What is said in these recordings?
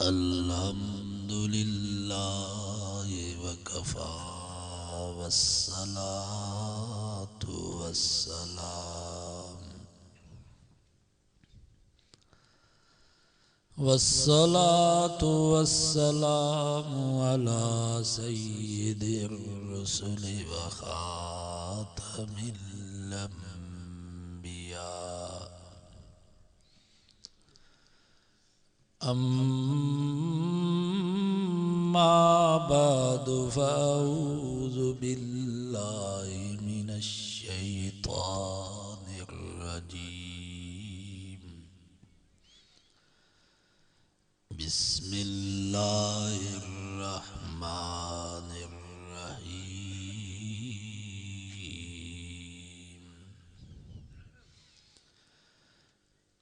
अल्हम्दुलिल्लाह वकफ़ा वस्सलातु वस्सलाम वस्सलातु वस्सलामु अला सय्यिदिर रुसुलि व खातमिल अंबिया अम्मा बअदु फ़अऊज़ु बिल्लाहि मिनश शैतानिर रजीम बिस्मिल्लाहिर रहमानिर रहीम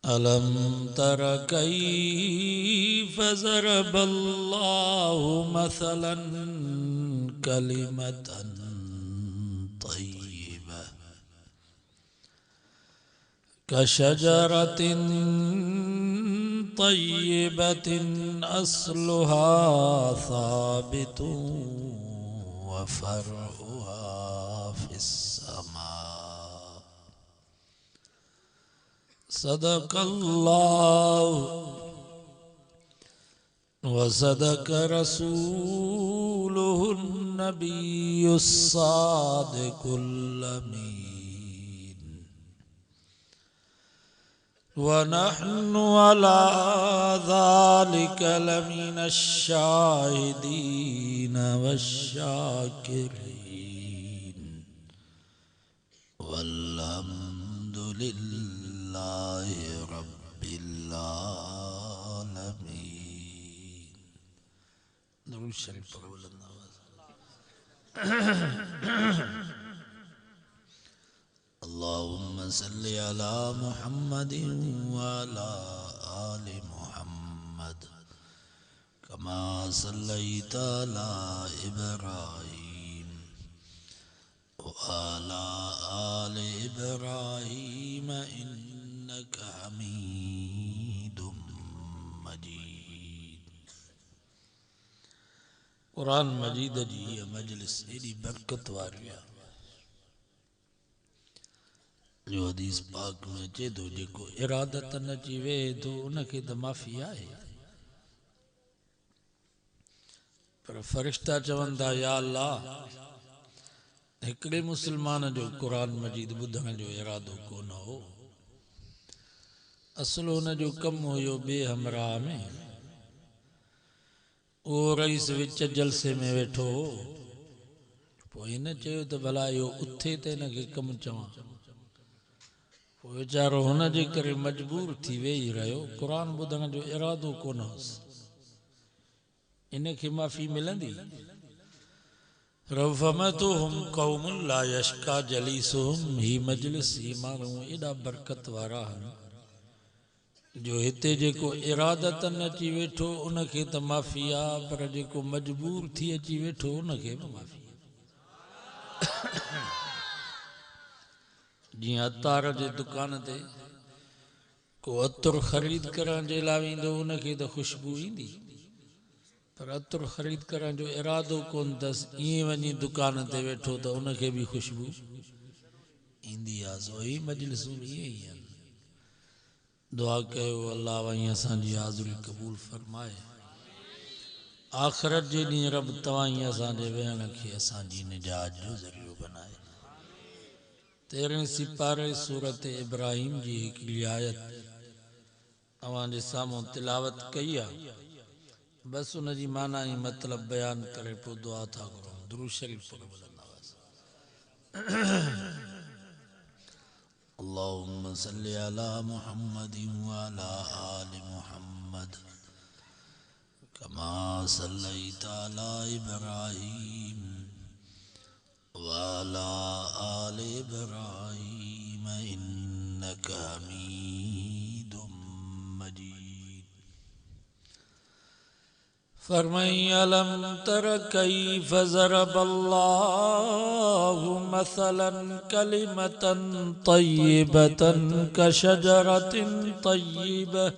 अलम तर कैफ़ ज़रबल्लाहु मसलन कलिमतन तय्यिबह कशजरतिन तय्यिबतिन अस्लुहा साबितुन व फ़रउहा फ़िस्समा सदक़ल्लाहु व सदक़ रसूलुहुन नबियुस्सादिक़ुल अमीन व नहनु अला ज़ालिका लमिनश शाहिदीन वश्शाकिरीन वल्हम्दुलिल्लाहि रब्बिल आलमीन। दुरूद शरीफ पढ़ो बुलंद आवाज़। अल्लाहुम्मा सल्लि अला मुहम्मदिन व अला आलि मुहम्मद कमा सल्लैता अला इब्राहीम व अला आलि इब्राहीम इन्नका हमीदुम मजीद। कुरान मजीद जी मजलिस एडी बरकत वारी आहे जो हदीस पाक में अचे थो जेको इरादत न अची वेहे थो उनखे त माफ़ी आहे, पर फ़रिश्ता चवनि था या अल्लाह हिकिड़े मुस्लमान जो कुरान मजीद ॿुधण जो इरादो कोन हो, असुल हुन जो कमु हुयो ॿिए हमराह में, उहो रईस विच जलसे में वेठो हो, पोइ हिन चयो त भला इहो उथे त हिनखे कमु चवां, पोइ वीचारो हुन जे करे मजबूर थी वेही रहियो, कुरान ॿुधण जो इरादो कोन हुअसि, इनखे माफ़ी मिलंदी। रफ़मतुहुम क़ौमुन ला यश्का जलीसुहुम, ही मजलिस ही माण्हू एॾा बरकत वारा आहिनि जो हिते जेको इरादत न अची वेठो उनखे त माफ़ी आहे, पर जेको मजबूर थी अची वेठो उनखे बि माफ़ी। जीअं अतार जे दुकान ते को अतुर ख़रीद करण जे लाइ वेंदो उनखे त ख़ुशबू ईंदी, पर अतुर ख़रीद करण जो इरादो कोन अथसि, ईअं वञी दुकान ते वेठो त उनखे बि ख़ुशबू ईंदी आहे। सो ही मजलिसूं ईअं ई आहिनि। दुआ कयो अल्लाह वहीं असांजी हाज़िरी क़बूल फरमाए, आख़िरत जे ॾींहुं रब तव्हां असांजे वेहण खे असांजी निजात जो ज़रियो बनाए। 13 सिपारे सूरत इब्राहिम जी हिकिड़ी आयत तव्हांजे साम्हूं तिलावत कई आहे, बस उन जी माना ही मतलब बयान करे पोइ दुआ था करूं। दुरूद शरीफ पढ़ो बुलंद आवाज़। अल्लाहुम्मा सल्लि अला मुहम्मदिन व अला आलि मुहम्मद कमा सल्लैता अला इब्राहीम व अला आलि इब्राहीम इन्नका हमीदुम मजीद। फरमाई अलम तर कैफ ज़रबल्लाहु मसलन कलिमतन तय्यबतन कशजरतिन तय्यबह।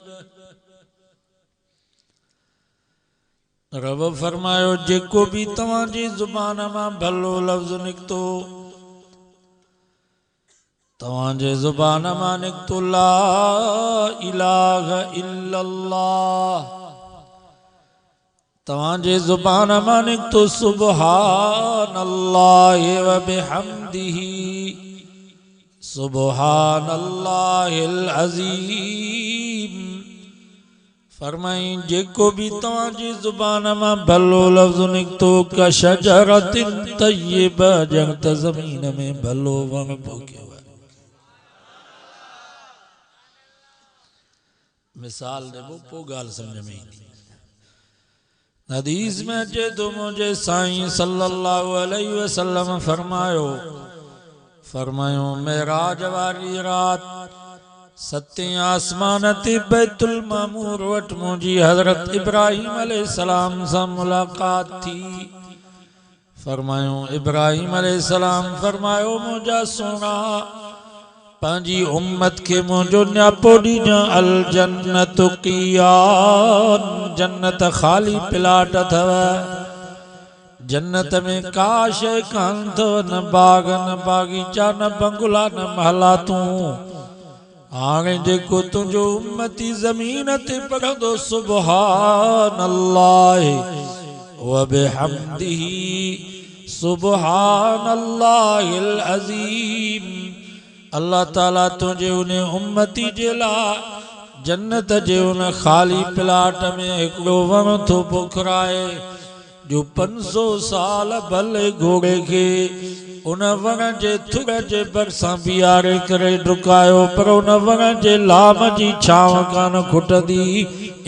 रब फरमायो जेको भी तवाजी जुबान मां भलो लफ्ज़ निकतो, तवाजे जुबान मां निकतो ला इलाहा इल्लल्लाह, तवाजे जुबान मां निकतो सुब्हानल्लाहि व बिहम्दिही सुब्हानल्लाहिल अज़ीम। फरमाई जेको भी तवाजी जुबान मां भलो लफ्ज़ निकतो का शजरतिन तय्यबा, जंग ज़मीन में भलो वण पोखियो। मिसाल देबो पो गाल समझ में ईंदी। हदीस में अचे तो मुझे साईं सल्लल्लाहु अलैहि वसल्लम फरमायो मेराज वारी रात सत्य आसमान ते बैतुल मामूर वट मुझी हजरत इब्राहिम अलैहिस्सलाम से मुलाकात थी। फरमायो इब्राहिम अलैहिस्सलाम फरमायो मुझा सोना पांजी उम्मत के मुझो न्यापो दीजा अल जन्नत क़ियान, जन्नत खाली प्लाट अथव, जन्नत में का शय कान अथव, न बाग न बागीचा न बंगला न महला तू। हाणे जेको तुझो उम्मती ज़मीन ते पढ़ंदो सुब्हानल्लाहि व बिहम्दिही सुब्हानल्लाहिल अज़ीम, अल्लाह ताला तुझे उन्हें उम्मती जेला जन्नत जे उन खाली प्लाट में हिकिड़ो वण थो पोखराए जो 500 साल भले घोड़े के उन वण जे थुड़ जे भरसां बीहारे करे डुकायो, पर उन वण जे लाम जी छांव कान खुटंदी।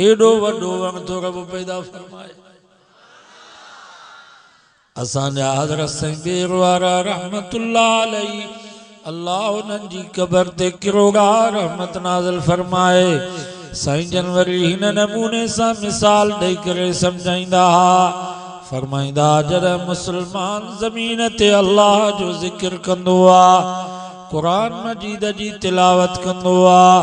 एडो वडो वण तो रब पैदा फरमाए। असांजा हज़रत साईं बेर वारा रहमतुल्लाह अलैहि अल्लाह उन्हनि जी क़बर ते किरोड़ा रहमत नाज़िल फरमाए। साईं जनवरी हिन नमूने सां मिसाल ॾेई करे सम्झाईंदा हा। फरमाईंदा जॾहिं मुसलमान ज़मीन ते अल्लाह जो ज़िक्र कंदो आहे, क़ुरान मजीद जी तिलावत कंदो आहे,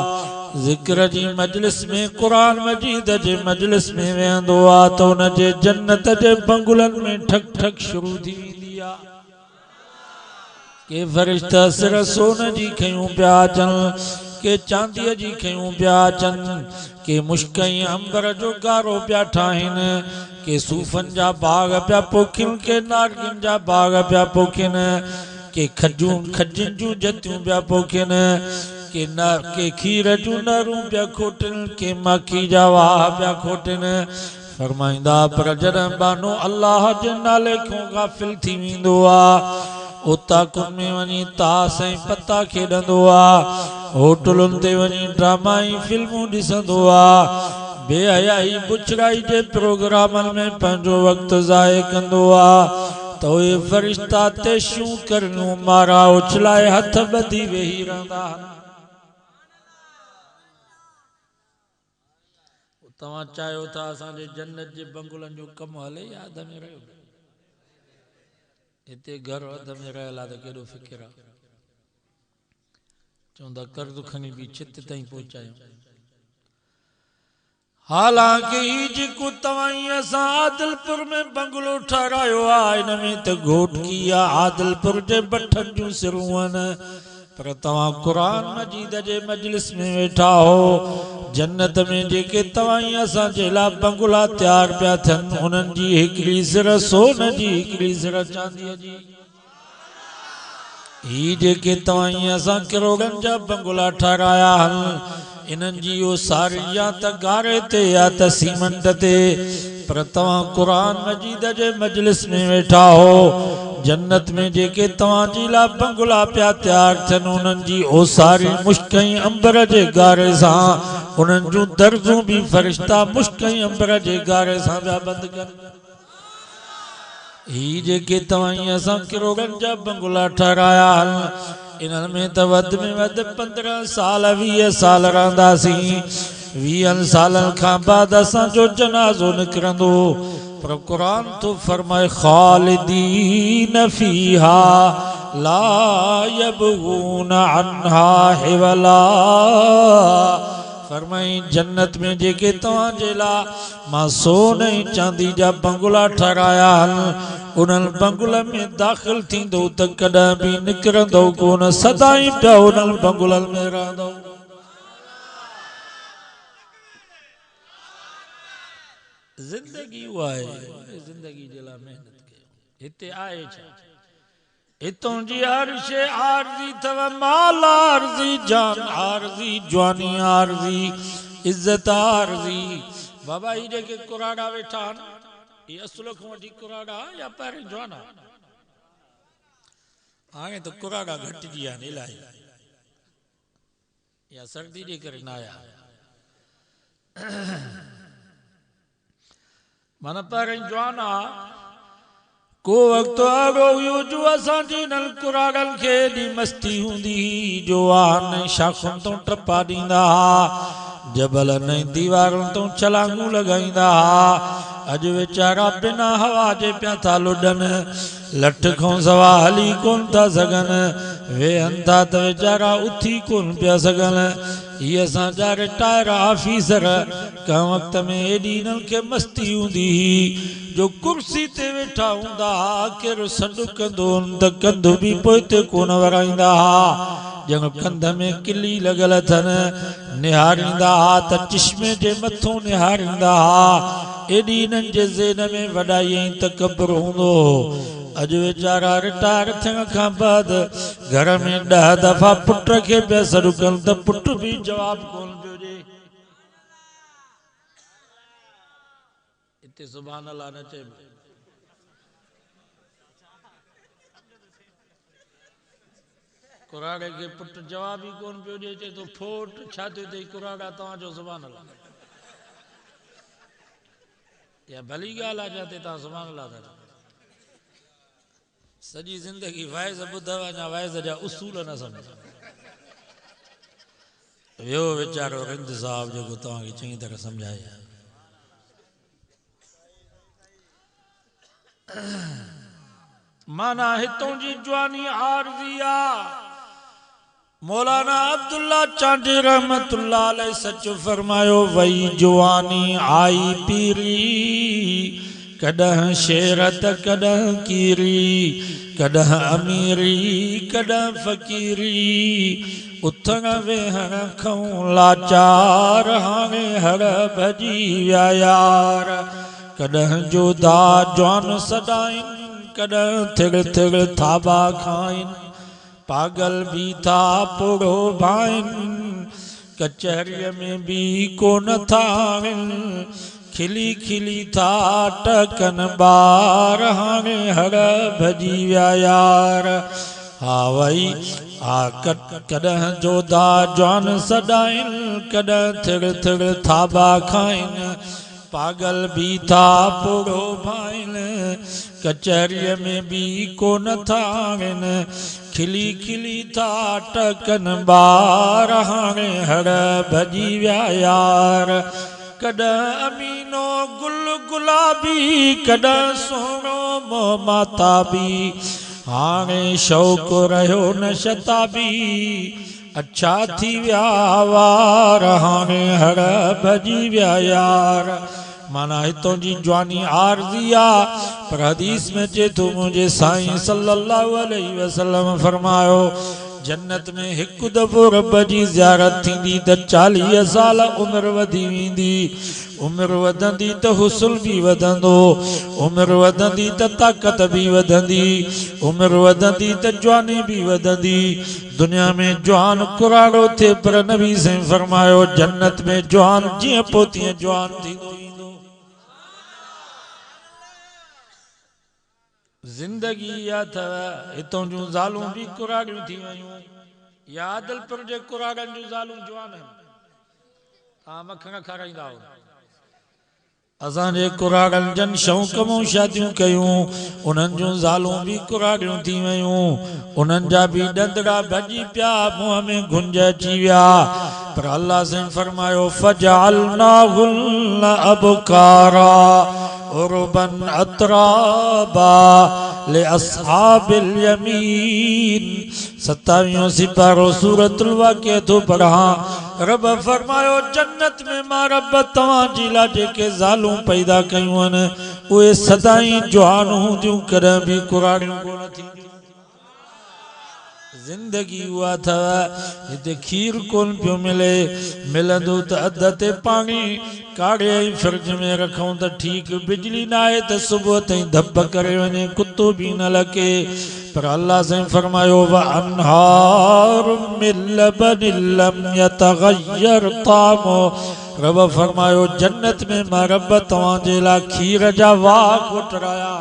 ज़िक्र जी मजलिस में क़ुरान मजीद जे मजलिस में वेहंदो आहे त उन जे जन्नत जे बंगुलनि में ठक ठक शुरू थी वेंदी आहे। के फरिश्ता सिर सोन जी खयूं पिया अचनि, के चांदीअ जी खयूं पिया अचनि, के मुश्कई अंबर जो गारो पिया ठाहिनि, के सूफ़नि जा बाग पिया पोखिन, के नारगिन जा बाग पिया पोखिन, के खजनि जूं जतियूं पिया पोखिन, के खीर जूं नरूं पिया खोटिन, के माखी जा वाह पिया खोटिन। फरमाईंदा पर जॾहिं बानो अल्लाह जे नाले खां गाफ़िल थी वेंदो आहे, उता कुन में वञी तास ऐं पता खेॾंदो आहे, होटलुनि ते वञी ड्रामाई फिल्मूं ॾिसंदो आहे, बेहयाई बुछड़ाई जे प्रोग्रामनि में पंहिंजो वक़्तु ज़ाय कंदो आहे, त उहे फरिश्ता तेशूं करनियूं मारा उछलाए हथ ॿधी वेही रहंदा। तव्हां चाहियो था असांजे जन्नत जे बंगुलनि जो कमु हले या अध में रहियो? हिते घर अध में रहियल आहे त केॾो फ़िकिर आहे। चवंदा कर्ज़ खणी बि छित ताईं पहुचायूं। हालांकि ही जेको तव्हां असां आदिलपुर में बंगलो ठारायो आहे, इन में त घोटकी आहे, आदिलपुर जे बठनि जूं सिरूं आहिनि, पर तव्हां क़ुरान मजीद जे मजलिस में वेठा हो। जन्नत में जेके तव्हां असां जे लाइ बंगला तयार पिया थियनि, उन्हनि जी हिकिड़ी सिर सोन जी, हिकिड़ी सिर चांदीअ जी। ही जेके तव्हां असां किरोड़नि जा बंगला ठाराया आहिनि, इन्हनि जी इहो सारी या त गारे ते या त सीमेंट ते, पर तव्हां क़ुरान मजीद जे मजलिस में वेठा हो। जन्नत में जेके तव्हां जी लाइ बंगला पिया तयार थियनि, उन्हनि जी ओसारी मुश्कई अंबर जे गारे सां, उन्हनि जूं दर्जूं बि फरिश्ता मुश्कई अंबर जे गारे सां पिया बंदि कनि। ही जेके तव्हां असां किरोड़नि जा बंगला ठाराया आहिनि, इन्हनि में त वधि में वधि 15 साल 20 साल रहंदासीं। 20 सालन खां बाद असांजो जनाज़ो निकिरंदो पर क़ुरान तो फरमाए ख़ालिदीन फ़ीहा ला यबगून अन्हा हिवला। फरमाई जन्नत में जेके तव्हांजे लाइ मां सोने चांदी जा बंगला ठहिराया आहिनि उन्हनि बंगुलनि में दाख़िल थींदो त कॾहिं बि निकिरंदो कोन, सदाई पिया उन्हनि बंगुलनि में रहंदो। जिंदगी उहा आहे, जिंदगी जे लाइ महिनत कयो। हिते आहे छा? हितों जी हर शइ आरज़ी अथव, माल आरज़ी, जान आरज़ी, जवानी आरज़ी, इज़त आरज़ी। बाबा ही जेके कुराड़ा वेठा आहिनि ये असुल खां वठी कुराड़ा या पहिरीं जवाना? हाणे त कुराड़ा घटिजी विया आहिनि इलाही, या सर्दी जे करे न आया। माना पहिरीं जवाना को वक्त अहिड़ो हुयो जो असांजी हिननि कुराड़नि खे एॾी मस्ती हूंदी हुई जो आन शाखुनि तो टपा ॾींदा हुआ, जबलनि ऐं दीवारुनि तो छलांगूं लॻाईंदा हुआ। अॼु वीचारा बिना हवा जे पिया था लुॾनि, लठ खां सवा हली कोन था सघनि, वेहनि था त वीचारा उथी कोन पिया सघनि। ये असांजा रिटायर ऑफिसर कंहिं वक़्त में एॾी हिननि खे मस्ती हूंदी हुई जो कुर्सी ते वेठा हूंदा हुआ, केरु सॾु कंदो त कंध बि पोइते कोन वराईंदा हुआ। ॼण कंध में किली लॻल अथनि, निहारींदा हुआ त चश्मे जे मथां निहारींदा हुआ। एॾी हिननि जे ज़हन में वॾाई ऐं तकबर हूंदो। अॼु वीचारा रिटायर थियण खां बाद घर में 10 दफ़ा पुट खे पिया सॾु कनि त पुट बि जवाब कोन पियो ॾे। हिते सुभान अल्लाह न चइबो। कुराड़े के पुट जवाब ही कोन पियो ॾे, चए तो फोट छाती ते कुराड़ा तव्हांजो सुभान अल्लाह। या भली ॻाल्हि आहे जाते तव्हां सुभान अल्लाह था चओ। सॼी ज़िंदगी वाइज़ ॿुधव अञा वाइज़ जा उसूल न सम्झो। वियो वीचारो रिंद साहब जेको तव्हांखे चङी तरह सम्झाए। माना हितों जी जवानी आरज़ी आ। मौलाना अब्दुल्ला चांडी रहमतुल्लाह अलैह सच फरमायो, वही जवानी आई पीरी, कॾहिं शेरत कॾहिं कीरी, कॾहिं अमीरी कॾहिं फ़कीरी, उथण वेहण खां लाचार हाणे हर भॼी विया यार। कॾहिं जोधा जवान सॾाइनि, कॾहिं थिड़ थिड़ थाबा खाइनि, पागल भी था पोड़ो भाइनि, कचहरीअ में भी कोन था आहिनि, खिली खिली था टकनि ॿार हाणे हर भॼी विया यार। हा वई हा कॾहिं जोधा जवान सॾाइनि, कॾहिं थिड़ थिड़ थाबा खाइनि, पागल भी था पोड़ो भाइनि, कचहरीअ में भी कोन था आहिनि, खिली खिली था टकनि ॿार हाणे हर भॼी विया यार। कॾहिं अमीनो गुल गुलाबी, कॾहिं सोनो मोहमाताबी, हाणे शौक़ु रहियो न शताबी, अच्छा थी विया वार हाणे हर भॼी विया यार। माना हितों जी जवानी आरज़ी आ, पर हदीस में चे तो मुझे साईं सल्लल्लाहु अलैहि वसल्लम फरमायो, जन्नत में हिकु दफ़ो रब जी ज़ियारत थींदी त 40 साल उम्र वधी वेंदी। उम्र वधंदी त हुस्न भी वधंदो, उम्र वधंदी त ताक़त भी वधंदी, उम्र वधंदी त जवानी भी वधंदी। दुनिया में जवान कुराड़ो थे, पर नबी से फरमायो जन्नत में जवान जीअं पोइ तीअं जवान थींदो। जिंदगी या था हितों जूं ज़ालूं भी कुराड़ियूं थी वयूं, या आदिलपुर जे कुराड़नि जूं ज़ालूं जवान आहिनि। तव्हां मखण खाराईंदा हो, असांजे कुराड़नि जन शौक़ मां शादियूं कयूं, उन्हनि जूं ज़ालूं भी कुराड़ियूं थी वयूं, उन्हनि जा भी ॾंदड़ा भॼी पिया, मुंहं में घुंज अची विया। पर अल्लाह से फरमायो फजअलनाहुन अबकारा उरबन अतराबा ले अस्हाबिल यमीन। 27 सिपारो सूरतुल वाक़िया तो पढ़ा। रब फरमायो जन्नत में मां रब तव्हांजी लाइ जेके ज़ालूं पैदा कयूं आहिनि उहे सदाई जवान हूंदियूं, कॾहिं बि कुराड़ियूं कोन थींदियूं। जिंदगी हुआ था हिते खीर कोन पियो मिले, मिलंदो त अध ते पानी काढ़े ऐं फ्रिज में रखूं त ठीक, बिजली न आहे त सुबुह ताईं धप करे वञे, कुतो बि न लके। पर अल्लाह से फरमायो व अनहार मिन लबनिन लम यतगय्यर तामो। रब फरमायो जन्नत में मां रब तव्हांजे लाइ खीर जा वाह कोटराया।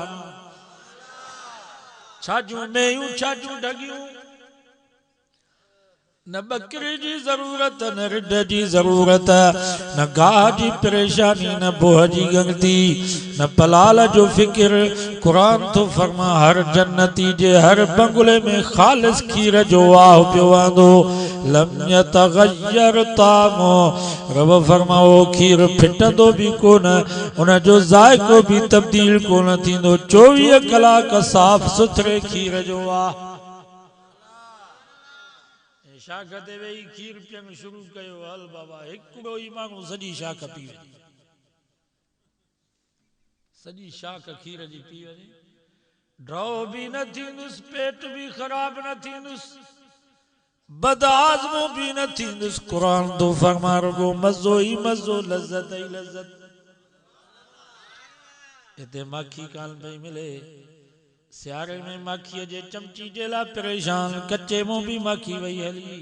छाजूं मेयूं छाजूं ढगियूं, न बकरे जी जरूरत न रिढ जी जरूरत, न गाह जी परेशानी न बोह जी गंगती, न पलाल जो फिक्र। कुरान तो फरमा हर जन्नती जे हर बंगले में खालिस खीर जो वाह पियो आंदो। लम यतगय्यर तामो। रब फरमाओ खीर फिटंदो भी कोन, उन जो जायको भी तब्दील कोन थींदो। 24 कलाक साफ सुथरे खीर जो वाह। शाख ते वेही खीर पियण शुरू कयो, हल बाबा हिकिड़ो ई माण्हू सॼी शाख पी वञे, सॼी शाख खीर जी पी वञे, ड्रौ भी न थींदुसि, पेट भी ख़राब न थींदुसि, बदआज़मो भी न थींदुसि। कुरान तो फरमा रुगो मज़ो ई मज़ो, लज़्ज़त ई लज़्ज़त। हिते माखी कान पई मिले, सियारे में माखीअ जे चमची जे लाइ परेशान, कच्चे मुंह भी माखी वही हली।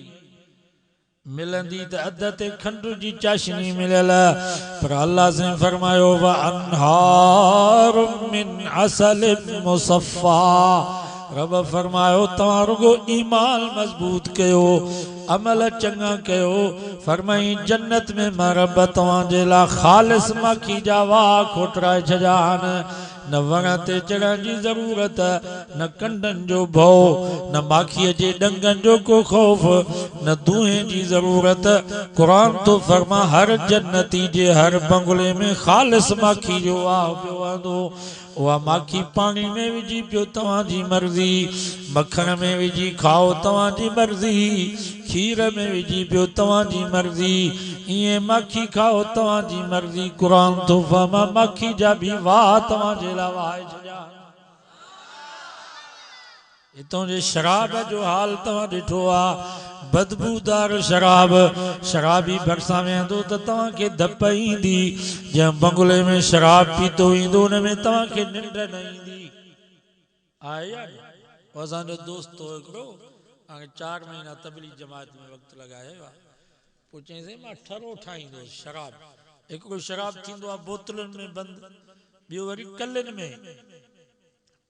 मिलंदी त अध ते खंड जी चाशनी मिलियल, पर अल्लाह से फरमायो व अनहार मिन असल मुसफ़ा। रब फरमायो तव्हां रुगो ईमान मजबूत कयो, अमल चङा कयो। फरमाई जन्नत में मां रब तव्हांजे लाइ ख़ालिस माखी जा वाह खोटराए छॾिया आहिनि। न वण ते चढ़ण जी ज़रूरत, न कंडनि जो भउ, न माखीअ जे डंगनि जो को ख़ौफ़, न दूहे जी ज़रूरत। कुरान तो फरमा हर जन्नती जे हर बंगले में ख़ालिस माखी जो वाह पियो आंदो। उहा माखी पानी में विझी पियो तव्हांजी मर्ज़ी, मखण में विझी खाओ तव्हांजी मर्ज़ी, खीर में विझी पियो तव्हांजी मर्ज़ी, इएं माखी खाओ तव्हांजी मर्ज़ी। कुरान तो फरमा माखी जा भी वाह तव्हांजे लाइ वाहे छॾिया। हितों जे शराब जो हाल तव्हां ॾिठो आहे, बदबूदार शराब। शराबी भरिसां वेहंदो त तव्हांखे धप ईंदी, जंहिं बंगले में शराब पीतो ईंदो उन में तव्हांखे निंड न ईंदी। आहे या न? असांजो दोस्त हो हिकिड़ो, हाणे 4 महीना तबलीग जमात में वक़्तु लॻायो आहे। पोइ चईंसि मां ठरो ठाहींदुसि शराब। हिकिड़ो शराब थींदो आहे बोतलुनि में बंदि, ॿियो वरी कलनि में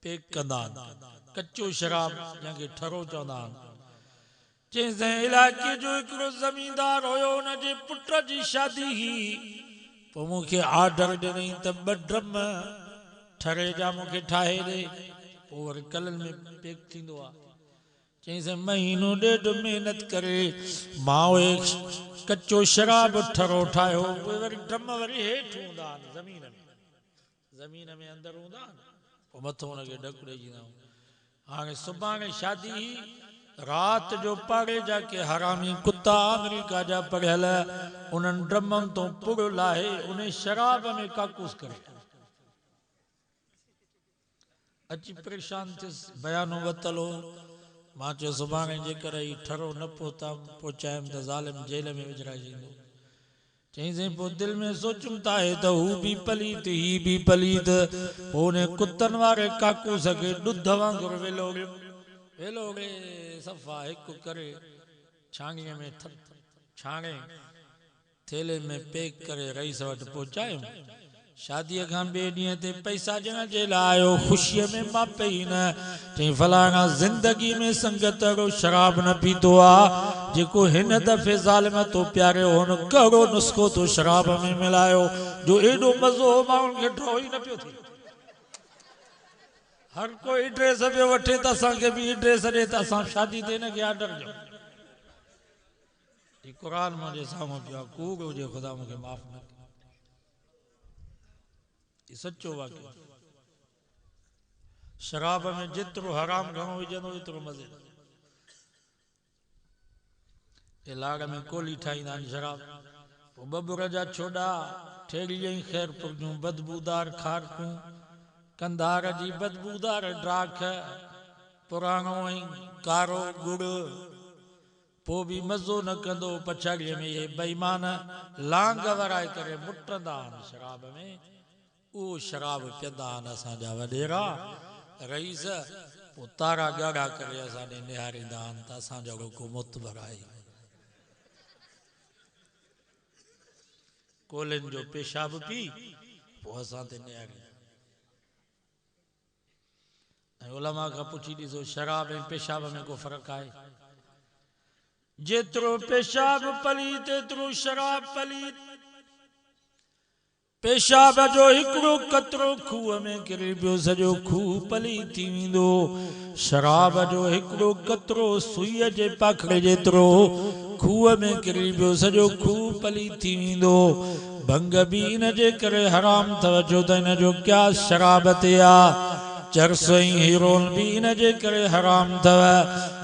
पैक कंदा आहिनि, कच्चो शराब जंहिंखे ठरो चवंदा आहिनि। चईंसि इलाइक़े जो हिकिड़ो ज़मींदार हुयो, हुनजे पुट जी शादी हुई। पोइ मूंखे ऑर्डर ॾिनई त 2 ड्रम ठरे जा मूंखे ठाहे ॾे, पोइ वरी कलनि में पैक थींदो आहे। चईंसि 1.5 महीनो महिनत करे मां उहे कच्चो शराब ठरो ठाहियो। उहे वरी ड्रम वरी हेठि हूंदा आहिनि ज़मीन में अंदरि हूंदा आहिनि, पोइ मथो हुनखे ढकु ॾेई। हाणे सुभाणे शादी हुई, रात जो पाड़े जा के हरामी कुत्ता अमेरिका जा पढ़ियल उन्हनि ड्रमनि तो पुड़ लाहे उन शराब में काकूस करे अची परेशान थियसि। बयानो वतलो मां चयो सुभाणे जेकर ही ठरो न पहुचायमि त ज़ालिम जेल में विझराइजंदो। चईंसि पोइ दिलि में सोचुमि त आहे त हू बि पलीत ही बि पलीत। पोइ उन कुतनि वारे काकूस खे ॾुध वांगुरु वेलोड़े सफ़ा हिकु करे छाणीअ में छाणे थेले में पैक करे रईस वटि पहुचायुमि। शादीअ खां ॿिए ॾींहं ते पैसा ॾियण जे लाइ आयो, ख़ुशीअ में मां पई न। चई फलाणा ज़िंदगी में संगत अहिड़ो शराब न पीतो आहे जेको हिन दफ़े ज़ालिम तो प्यारियो हुन कहिड़ो नुस्ख़ो तो शराब में मिलायो जो एॾो मज़ो हो माण्हुनि खे ड्रॉ ई न पियो थिए। हर कोई ड्रेस पियो वठे त असांखे बि ड्रेस ॾे त असां शादी ते हिनखे ऑर्डर ॾियूं। ये कुरान मुझे साम्हूं पियो कूड़ हुजे खुदा मूंखे माफ़ न करे ये सच्चो वाक़ियो शराब में जेतिरो हराम घणो विझंदो एतिरो मज़े ये लाड़ में कोली ठाहींदा आहिनि शराब पोइ बबुर जा छोड़ा ठेड़ीअ ई ख़ैरपुर जूं बदबूदार खारकूं कंधार जी बदबूदार ड्राख पुराणो ऐं कारो गुड़ पोइ बि मज़ो न कंदो पछाड़ीअ में ये बेईमान लांग वराए करे मुटंदा आहिनि शराब में उहो शराब पीअंदा आहिनि असांजा वॾेरा रईस पोइ तारा ॻाढ़ा करे असां ॾे निहारींदा आहिनि त असांजो को मुतबर आहे कोलिन जो पेशाब पी पोइ असां ते निहारी ऐं उलमा खां पुछी ॾिसो शराब ऐं पेशाब में को फ़र्क़ु आहे जेतिरो पेशाब पलीत एतिरो शराब पलीत पेशाब जो हिकिड़ो कतरो खूह में किरी पियो सॼो खूह पलीत थी वेंदो शराब जो हिकिड़ो कतरो सुईअ जे पाखड़े जेतिरो खूह में किरी पियो सॼो खूह पलीत थी वेंदो भंग बि इन जे करे हराम अथव छो त इन जो क्यास शराब ते आहे चरस ऐं हीरोन भी इन जे करे हराम अथव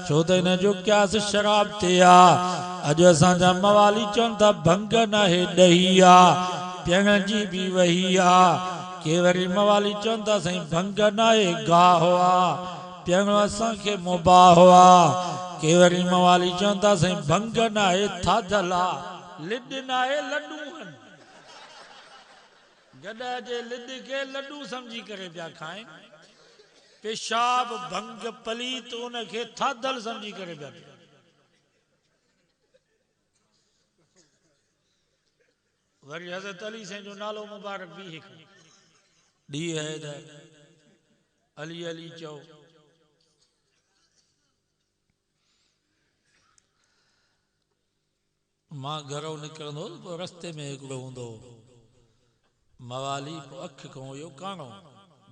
छो त इन जो क्यास शराब ते आहे अॼु असांजा मवाली चवनि था भंग नाहे ॾही आहे पियण जी बि वही आहे के वरी मवाली चवनि था साईं भंग नाहे गाह आहे पियण असांखे मुबाह आहे के वरी मवाली चवनि था साईं भंग नाहे थाधल आहे लिड नाहे लड्डू आहिनि गॾ जे लिड खे लड्डू सम्झी करे पिया खाइनि पेशाब भंग पलीत उनखे थाधल समझी करे पिया वरी हज़रत अली साईं जो नालो मुबारक बि हिकु ॾींहुं हैदर अली अली चओ मां घरों निकिरंदो पोइ रस्ते में हिकिड़ो हूंदो मवाली पोइ अखि खां हुयो काणो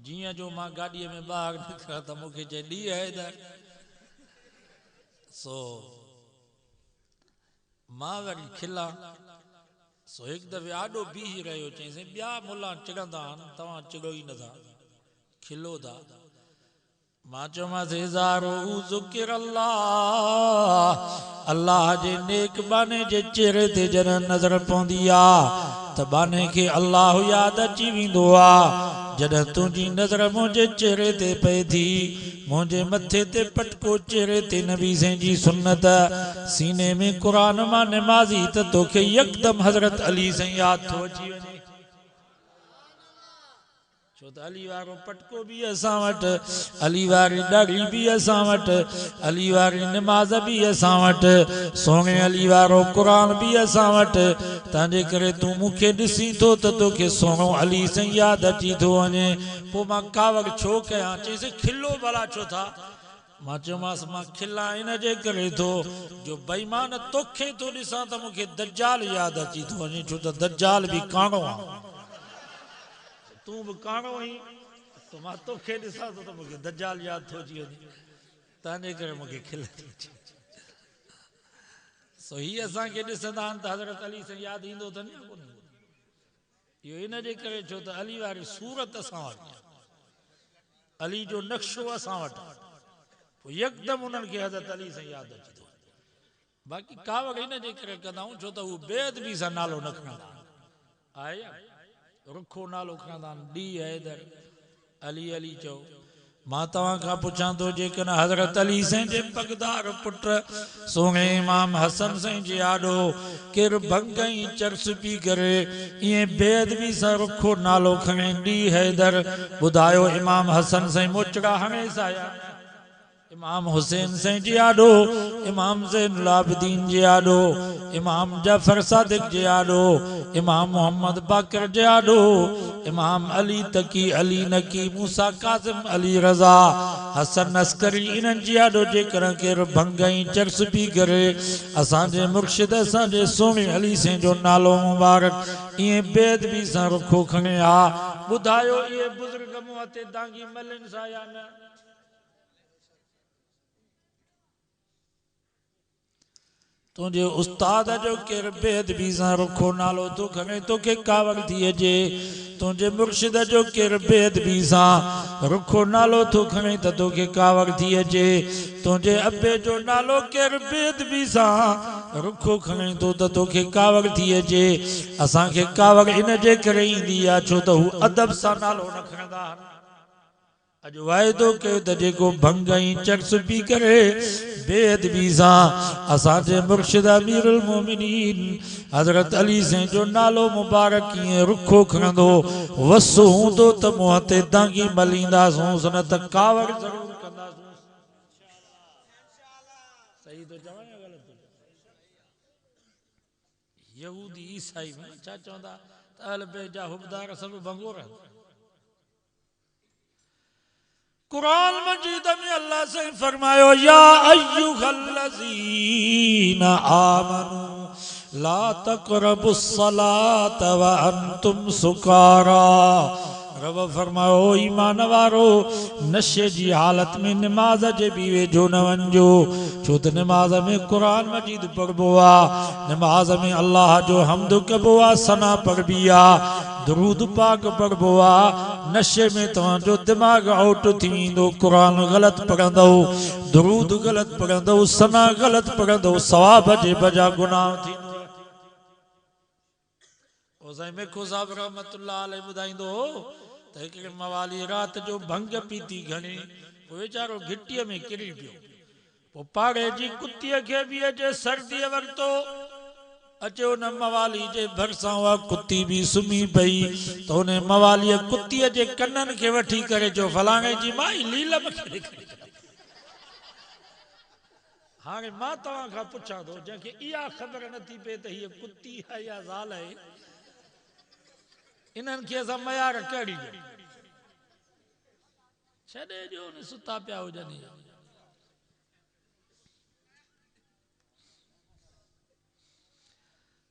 जियां जो मां गाॾीअ में ॿाहिरि निकिरां त मूंखे चए ॾींहुं हैदर सो मां वरी खिला सो हिकु दफ़े आॾो बीही रहियो चईं ॿिया मुला चिड़ंदा आहिनि तव्हां चिड़ो ई नथा खिलो था मां चयोमांसि अल्लाह जे नेक बाने जे चेहरे ते जॾहिं नज़र पवंदी आहे त बाने खे अल्लाह यादि अची वेंदो आहे जॾहिं तुंहिंजी नज़र मुंहिंजे चेहरे ते पए थी मुंहिंजे मथे ते पटको चेहरे ते नबी साईं जी सुन्नत सीने में क़ुरान मां नमाज़ी त तोखे यकदम हज़रत अली साईं यादि थो अची वञे छो त अली वारो पटको बि असां वटि अली वारी ॾाढ़ी बि असां वटि अली वारी नमाज़ बि असां वटि सोने अली वारो क़ुरान बि असां वटि तंहिंजे करे तूं मूंखे ॾिसी थो त तोखे सोनो अली साईं यादि अची थो वञे पोइ मां कावड़ छो कयां चईसि खिलो भला छो था मां चयोमांसि मां खिला इन जे करे थो जो बेईमान तोखे थो ॾिसां त मूंखे दज्जाल यादि अची थो वञे छो त दज्जाल बि काणो आहे तूं भी काणो ही तो मां तोखे ॾिसां थो त मूंखे दज्जाल यादि थो अची वञे तंहिंजे करे मूंखे खिल थी अचे सो ही असांखे ॾिसंदा आहिनि त हज़रत अली सां यादि ईंदो अथनि या कोन इहो इन जे करे छो त अली वारी सूरत असां वटि अली जो नक्शो असां वटि पोइ यकदमि उन्हनि खे हज़रत अली सां यादि अची थो बाक़ी कावड़ इन जे करे कंदा आहियूं छो त हू बेअदबी सां नालो न खणंदा आहे रुखो नालो खणंदा आहिनि ॾींहुं हैदर अली अली चओ मां तव्हां खां पुछां थो जेकॾहिं हज़रत अली साईं जे पगदार पुट सोने इमाम हसन साईं जे आॾो केरु भंग ऐं चर्स पी करे ईअं बेअदबी सां रुखो नालो खणे ॾींहुं हैदर ॿुधायो इमाम हसन साईं मोचड़ा हणे साया इमाम हुसैन साईं जे आॾो इमाम ज़ैनुल आबिदीन जे आॾो इमाम जाफर सादिक जे आॾो इमाम मोहम्मद बाकर जे आॾो इमाम अली तकी अली नकी मूसा काज़िम अली रज़ा हसन अस्करी इन्हनि जे आॾो जेकर केरु भंग ऐं चर्स पी करे असांजे मुर्शिद असांजे सोने अली साईं जो नालो मुबारक ईअं बेअदबी सां रुखो खणे हा ॿुधायो इहे बुज़ुर्ग मूं हथे दांगी मलनि सां या न तुझे उस्ताद जो केर बेअदबी सां रुखो नालो तो खणे तोखे कावड़ थी अचे तुझे मुर्शिद जो केर बेअदबी सां रुखो नालो तो खणे त तोखे कावड़ थी अचे तुझे अबे जो नालो केर बेअदबी सां रुखो खणे तो त तोखे कावड़ थी अचे असांखे कावड़ इन जे करे ईंदी आहे छो त हू अदब सां नालो न खणंदा अज वायदो कयो त जेको भंग ऐं चर्स पी करे बेअदबी सां असांजे मुर्शिद अमीरुल मोमिनीन हज़रत अली साईं जो नालो मुबारक कीअं रुखो खणंदो वसु हूंदो त मुंहं ते दांगी मलींदासूं न त कावड़ ज़रूर कंदासूं सही तो चवां या ग़लत यहूदी ईसाई में छा चवंदा त अहल बैत जा हुबदार सभु भंगोर कुरान मजीद में अल्लाह से फरमायो या अय्युहल्लज़ीना आमनू ला तक़रबुस्सलात व अंतुम सुकारा रब फरमायो ईमान वारो नशे जी हालत में नमाज जे भी वेझो न वञो छो त नमाज में कुरान मजीद पढ़बो आ नमाज में अल्लाह जो हम्द कबो आ सना पढ़बी आ दुरूद पाक पढ़बो आ नशे में तव्हांजो दिमाग आउट थी वेंदो कुरान गलत पढ़ंदो दुरूद गलत पढ़ंदो सना गलत पढ़ंदो सवाब जे बजा गुनाह थींदो ओ साईं मेखो साहब रहमतुल्लाह अलैहि ॿुधाईंदो त हिकिड़े मवाली रात जो भंग पीती घणी पोइ वीचारो घिटीअ में किरी पियो पोइ पाड़े जी कुतीअ खे बि अचे सर्दीअ वरितो अचे उन मवाली जे भरिसां उहा कुती बि सुम्ही पई त उन मवालीअ कुतीअ जे कननि खे वठी करे जो फलाणे जी माई लीलम खे ॾेखारी हाणे मां तव्हां खां पुछां थो जंहिंखे इहा ख़बर नथी पए त हीअ कुती आहे या ज़ाल आहे इन्हनि खे असां मयार कहिड़ी छॾे ॾियो न सुता पिया हुजनि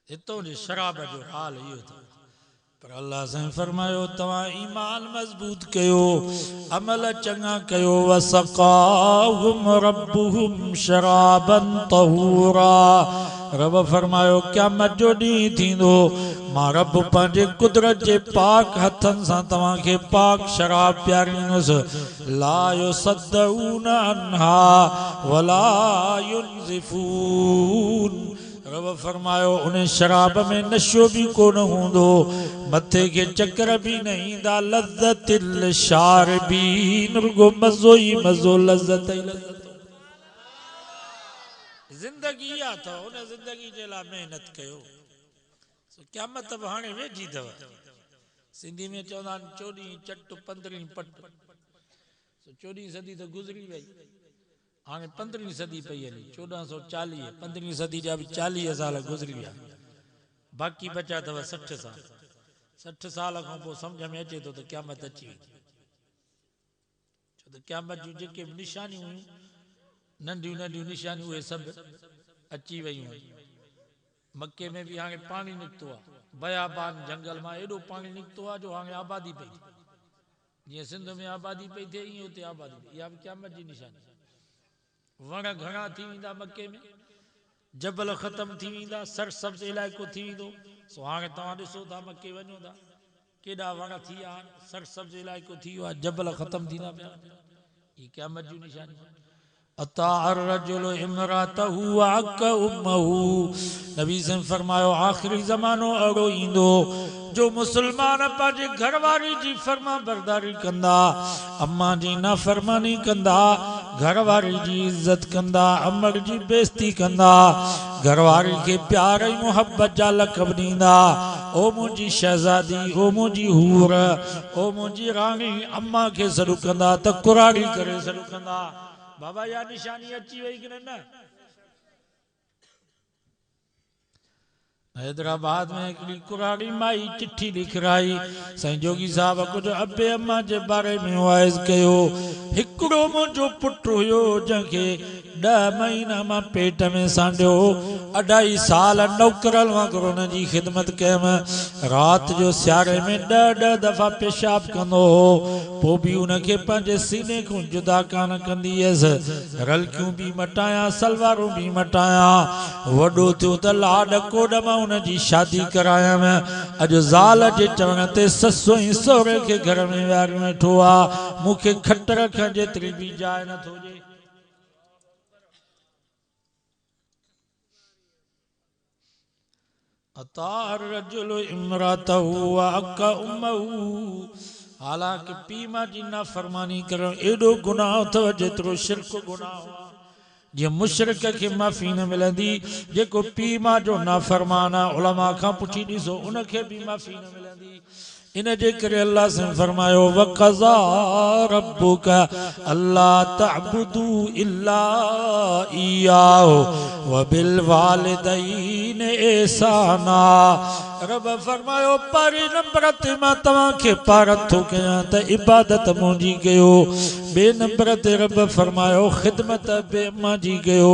हितों जे शराब जो हाल इहो थियो पर अल्लाह साईं फरमायो तव्हां ईमान मज़बूत कयो अमल चङा कयो वसक़ाहुम रब्बुहुम शराबन तहूरा रब फरमायो क़यामत जो ॾींहुं थींदो मां रब पंहिंजे कुदरत जे पाक हथनि सां तव्हांखे पाक शराब पियारींदुसि ला युसद्दऊन अन्हा वला युनज़िफून रब फरमायो उन शराब में नशो भी कोन हूंदो मथे के चक्कर भी नहीं दा लज़्ज़तिल शारबीन रुगो मज़ो ही मज़ो लज़्ज़त ही लज़्ज़त जिंदगी आ तो उन जिंदगी जे ला मेहनत कयो क़यामत बि हाणे वेझी अथव सिंधी में चवंदा आहिनि 14 चट 15 पट 14 सदी तो गुज़री वई हाणे 15 सदी पई हली 1440 15 सदी जा भी 40 साल गुज़री विया बाक़ी बचा अथव 60 साल 60 साल खां पोइ सम्झ में अचे थो त क़यामत अची वई छो त क़यामत जूं जेके बि निशानियूं हुयूं नंढियूं नंढियूं निशानियूं उहे सभु अची वयूं मक्के में भी हाणे पानी निकितो आहे बयाबान जंगल मां एॾो पानी निकितो आहे जो हाणे आबादी पई जीअं सिंध में आबादी पई थिए ईअं उते आबादी इहा बि क़यामत जी निशानी वण घणा थी वेंदा मके में जबल ख़त्म थी वेंदा सरसब्ज़ इलाइक़ो थी वेंदो सो हाणे तव्हां ॾिसो था मके वञो था केॾा वण थी विया आहिनि सरसब्ज़ इलाइक़ो थी वियो आहे जबल ख़त्म थींदा पिया ही क़यामत जूं निशानी अता अर्रजुल इमरातहु अक उम्महु नबी से फरमायो आखिरी ज़मानो अड़ो ईंदो जो मुसलमान पंहिंजे घरवारी जी फर्मा बरदारी कंदा अम्मा जी नाफरमानी कंदा घरवारी जी इज्जत कंदा अमर जी बेइज्जती कंदा घरवारी के प्यार ऐं मोहब्बत जा लक़ब ॾींदा ओ मुंहिंजी शहज़ादी ओ मुंहिंजी हूर ओ मुंहिंजी राणी अम्मा खे सॾु कंदा त कुराड़ी करे सॾु कंदा बाबा या निशानी अची वई कि न हैदराबाद में हिकिड़ी कुराड़ी माई चिट्ठी लिखराई साईं जोगी साहब कुछ अबे अम्मा जे बारे में वाइज़ कयो हिकिड़ो मुंहिंजो पुटु हुयो जंहिंखे 10 महीना मां पेट में सांडियो 2.5 साल नौकरल वांगुरु उन जी ख़िदमत कयमि रात जो सियारे में 10 दफ़ा पेशाब कंदो हो पोइ बि उनखे पंहिंजे सीने खां जुदा कान कंदी हुयसि रलकियूं बि मटायां सलवारूं बि मटायां वॾो थियो त लाॾ कोॾ मां उन जी शादी करायमि अॼु ज़ाल जे चवण ते ससु ऐं सहुरे खे घर में विहारे वेठो आहे मूंखे खट रखण जेतिरी बि जाइ नथो ॾिए अतार रजुल इमरातहु व अक उम्महु हालांकि पीउ मां जी नाफ़रमानी करण एॾो गुनाह अथव जेतिरो शिरक गुनाह जीअं मुशरिक खे माफ़ी न मिलंदी जेको पीउ मां जो नाफ़रमान आहे उलमा खां पुछी ॾिसो उनखे बि माफ़ी न मिलंदी इन जे करे अल्लाह से फरमायो वक़ज़ा रब्बुक अल्ला तअबुदू इल्ला इय्याहु व बिल वालिदैन एहसाना रब फरमायो पहिरीं नंबर ते मां तव्हांखे पारत थो कयां त इबादत मुंहिंजी कयो ॿिए नंबर ते रब फरमायो ख़िदमत ॿिए अम्मा जी कयो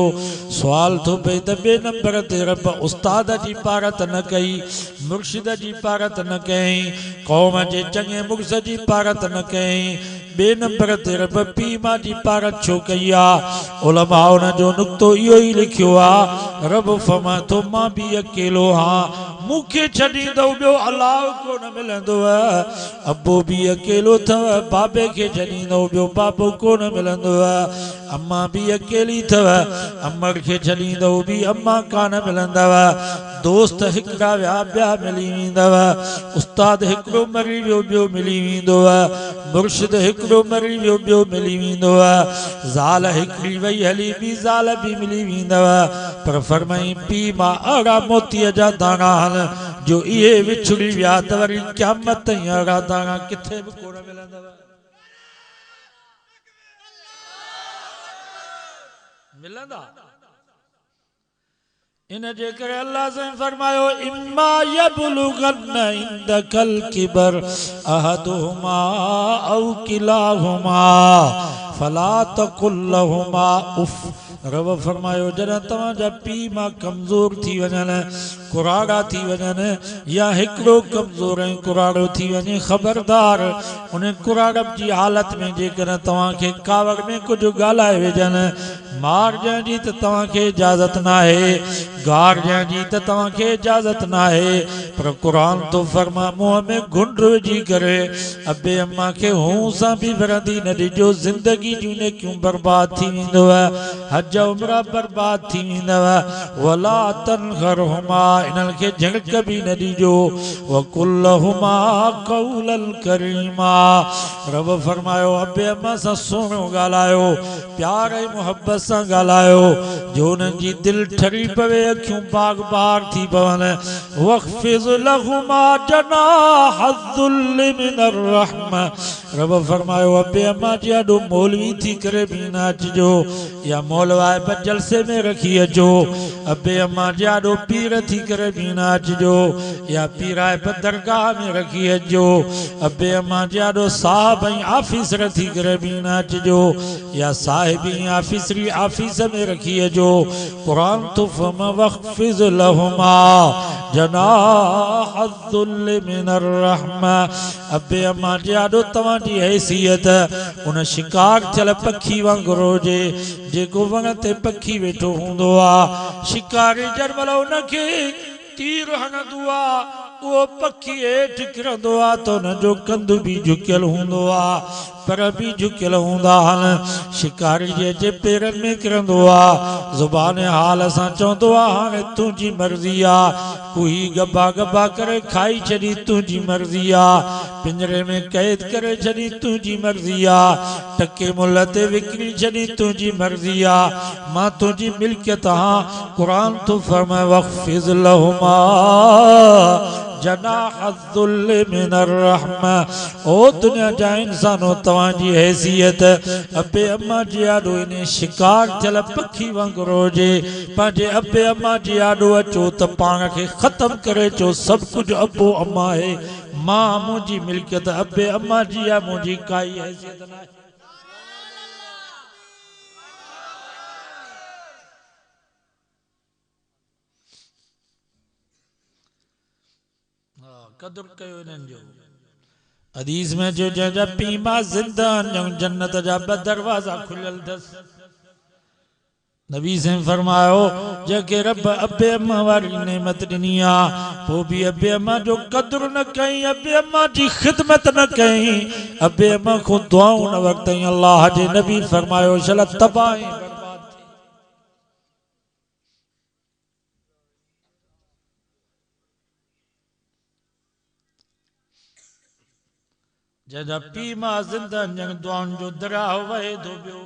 सुवाल थो पए त ॿिए नंबर ते रब उस्ताद जी पारत न कई मुर्शिद जी पारत न कई कौम जे चङे मुग़्ज़ जी पारत न कई ॿिए नंबर ते रब पीउ मां जी पारत छो कई आहे उलमा उन जो नुक़्तो इहो ई लिखियो आहे रब फरमाए थो मां बि अकेलो हां मूंखे छॾींदो ॿियो अलाह कोन मिलंदो अबो बि अकेलो अथव बाबे खे छॾींदो ॿियो बाबो कोन मिलंदो अम्मा बि अकेली अथव अमर खे छॾींदो बि अम्मा कान मिलंदव दोस्त हिकिड़ा विया ॿिया मिली वेंदव उस्ताद हिकिड़ो मरी वियो ॿियो मिली वेंदो मुर्शिद हिकिड़ो मरी वियो ॿियो मिली वेंदो ज़ाल हिकिड़ी वई हली ॿी ज़ाल बि मिली वेंदव पर फरमाई पीउ मां अहिड़ा मोतीअ जा दाणा जो इहे विछड़ी विया त वरी क़यामत ताईं अहिड़ा दाणा किथे बि कोन मिलंदव मिलंदा इन जे करे अल्लाह से फरमायो इम्मा यबलुगन इंदकल किबर अहदुहुमा औ किलाहुमा फला तकुल लहुमा उफ रब फरमायो जॾहिं तव्हांजा पीउ मां कमज़ोर थी वञनि कुराड़ा थी वञनि या हिकिड़ो कमज़ोर ऐं कुराड़ो थी वञे ख़बरदार उन कुराड़प जी हालत में जेकॾहिं तव्हांखे कावड़ में कुझु ॻाल्हाए विझनि मार ॾियण जी त तव्हांखे इजाज़त न आहे गार ॾियण जी त तव्हांखे इजाज़त न आहे पर क़ुरान तो फरमा मुंहं में घुंड विझी करे अबे अम्मा खे हूं सां बि विरंदी न ॾिजो ज़िंदगी जूं नेकियूं बर्बाद थी वेंदव हज उम्र बर्बाद थी वेंदव वला तनहरहुमा इन्हनि खे झिड़क बि न ॾिजो वकुल लहुमा क़ौलन करीमा रब फरमायो अबे अम्मा सां सुहिणो ॻाल्हायो प्यार ऐं मुहबत सां ॻाल्हायो जो उन्हनि जी दिलि ठरी पवे अखियूं बाग बार थी पवनि वख़्फ़िज़ लहुमा जनाह ज़ुल्ल मिनर रहमा रब फरमायो अबे अम्मा जी ॾाढो मौलवी थी करे बि न अचिजो या मौलवाए पर जलसे में रखी अचो अबे अम्मा जी ॾाढो पीर थी करे बि न अचिजो या पीराए पर दरगाह में रखी अचो अबे अम्मा जी ॾाढो साहब ऐं आफिसर थी करे बि न अचिजो या साहिबी आफिसरी आफिस में रखी अचो कुरान तो फम वख़्फ़िज़ लहुमा जनाह ज़ुल्ल मिनर रहमा अबे अम्मा जी ॾाढो तव्हांजी हैसियत उन शिकार थियल पखी वांगुरु हुजे जेको वण ते पखी वेठो हूंदो आहे शिकारी जरमल उनखे तीर हणंदो आहे उहो पखी हेठि किरंदो आहे त हुनजो कंधु बि झुकियल हूंदो आहे पर बि झुकियल हूंदा आहिनि शिकारी जे पेरनि में किरंदो आहे ज़ुबान हाल सां चवंदो आहे हाणे तुंहिंजी मर्ज़ी आहे कोई गबा गबा करे खाई छॾी तुंहिंजी मर्ज़ी आहे पिंजरे में क़ैद करे छॾी तुंहिंजी मर्ज़ी आहे टके मुल ते विकिणी छॾी तुंहिंजी मर्ज़ी आहे मां तुंहिंजी मिल्कियत आहियां क़ुरान तो फरमाए वख़्फ़िज़ लहुमा जनाह ज़ुल्ल मिनर रहमा ओ दुनिया जा इंसानो तव्हांजी हैसियत अबे अम्मा जी ॾाढो इन शिकार थियल पखी वांगुरु हुजे पंहिंजे अबे अम्मा जी ॾाढो अचो त पाण खे ख़तमु करे अचो सभु कुझु अबो अम्मा आहे मां मुंहिंजी मिल्कियत अबे अम्मा जी आहे मुंहिंजी काई हैसियत न आहे कदुर कयो इन्हनि जो हदीस में जो जंहिंजा पीउ मां ज़िंदा आहिनि जन्नत जा ॿ दरवाज़ा खुलियल अथसि नबी से फरमायो जंहिंखे रब अबे अम्मा वारी नेमत ॾिनी आहे पोइ बि अबे अम्मा जो कदुरु न कई अबे अम्मा जी ख़िदमत न कई अबे अम्मा खां दुआऊं न वरितई अल्लाह जे नबी फरमायो शल तबाही बर्बाद थी जंहिंजा पीउ मां ज़िंदा आहिनि दुआउनि जो दरियाह वहे थो पियो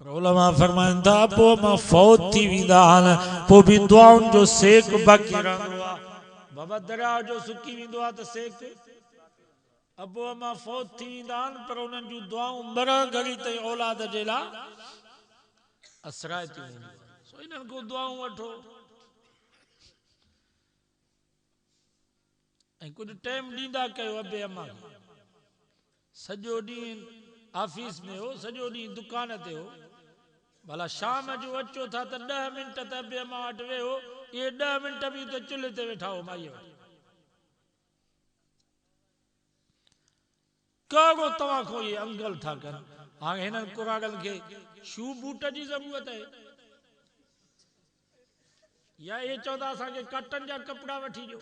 पर उलमा फरमाइनि था पोइ मां फौत थी वेंदा आहिनि पोइ बि दुआउनि जो सेक बाक़ी रहंदो आहे बाबा दरियाह जो सुकी वेंदो आहे त सेक अबो मां फौत थी वेंदा आहिनि पर उन्हनि जूं दुआऊं मर घड़ी ताईं औलाद जे लाइ असराए थियूं सो इन्हनि खां दुआऊं वठो ऐं कुझु टाइम ॾींदा कयो अबे अम्मा सॼो ॾींहुं ऑफिस में हो सॼो ॾींहुं दुकान ते हो भला शाम जो अचो था त 10 मिंट त अबे अम्मा वटि वेहो इहे 10 मिंट बि त चुल्हे ते वेठा हो माईअ वटि कहिड़ो तव्हां खां इहे अंगल था कनि हाणे हिननि कुराड़नि खे शू बूट जी ज़रूरत आहे या इहे चवंदा असांखे कटन जा कपिड़ा वठी ॾियो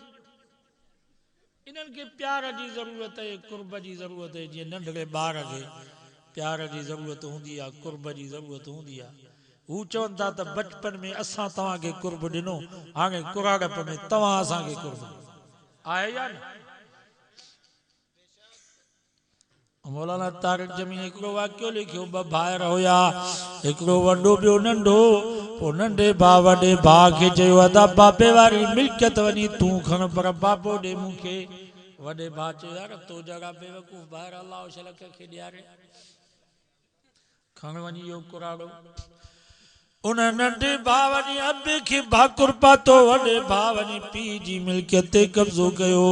इन्हनि खे प्यार जी ज़रूरत आहे कुर्ब जी ज़रूरत आहे जीअं नंढड़े ॿार खे प्यार जी ज़रूरत हूंदी आहे कुर्ब जी ज़रूरत हूंदी आहे हू चवनि था त बचपन में असां तव्हांखे कुर्ब ॾिनो हाणे कुराड़प में तव्हां असांखे कुर्ब आहे या न मौलाना तारिक जमीन हिकिड़ो वाक़ियो लिखियो ॿ भाइर हुया हिकिड़ो वॾो ॿियो नंढो पोइ नंढे भाउ वॾे भाउ खे चयो अदा बाबे वारी मिल्कियत वञी तूं खण पर बाबो ॾे मूंखे वॾे भाउ चयो यार तो जॻह बेवकूफ़ ॿाहिरि अलाह शलक खे ॾियारे खण वञी इहो कुराड़ो उन नंढे भाउ वञी अबे खे भाकुर पातो वॾे भाउ वञी पीउ जी मिल्कियत ते कब्ज़ो कयो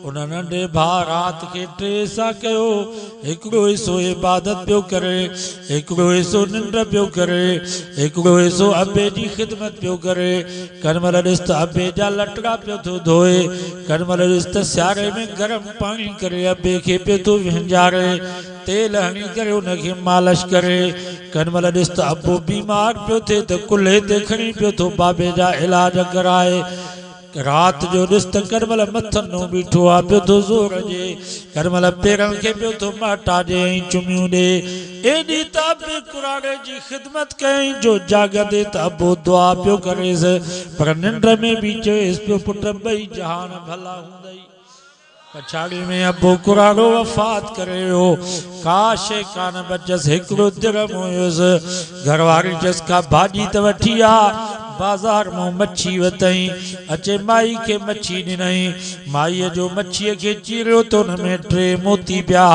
उन नंढे भाउ राति खे 3 हिसा कयो हिकिड़ो हिसो इबादत पियो करे हिकिड़ो हिसो निंड पियो करे हिकिड़ो हिसो अबे जी ख़िदमत पियो करे कनमल ॾिस त अबे जा लटड़ा पियो थो धोए कनमल ॾिस त सियारे में गरम पाणी करे अबे खे पियो थो विंजारे तेल हणी करे उनखे मालिश करे कनमल ॾिस त अबो बीमार पियो थिए त कुल्हे ते खणी पियो थो बाबे जा इलाज कराए राति जो ॾिस त कनमल मथनि नो बीठो आहे पियो थो ज़ोर ॾे कनमल पेरनि खे पियो थो माटा ॾे ऐं चुमियूं ॾे एॾी त अबे कुराड़े जी ख़िदमत कयईं जो जाॻंदे त अबो दुआ पियो करेसि पर निंड में बि चयसि पियो पुट ॿई जहान भला हूंदई पछाड़ी में अबो कुराड़ो वफ़ात करे वियो का शइ कान बचसि हिकिड़ो दिरहम हुयुसि घरवारी चयसि का भाॼी त वठी आ बाज़ार मां मच्छी वरितई अचे माई खे मच्छी ॾिनई माईअ जो मच्छीअ खे चीरियो त हुन में 3 मोती पिया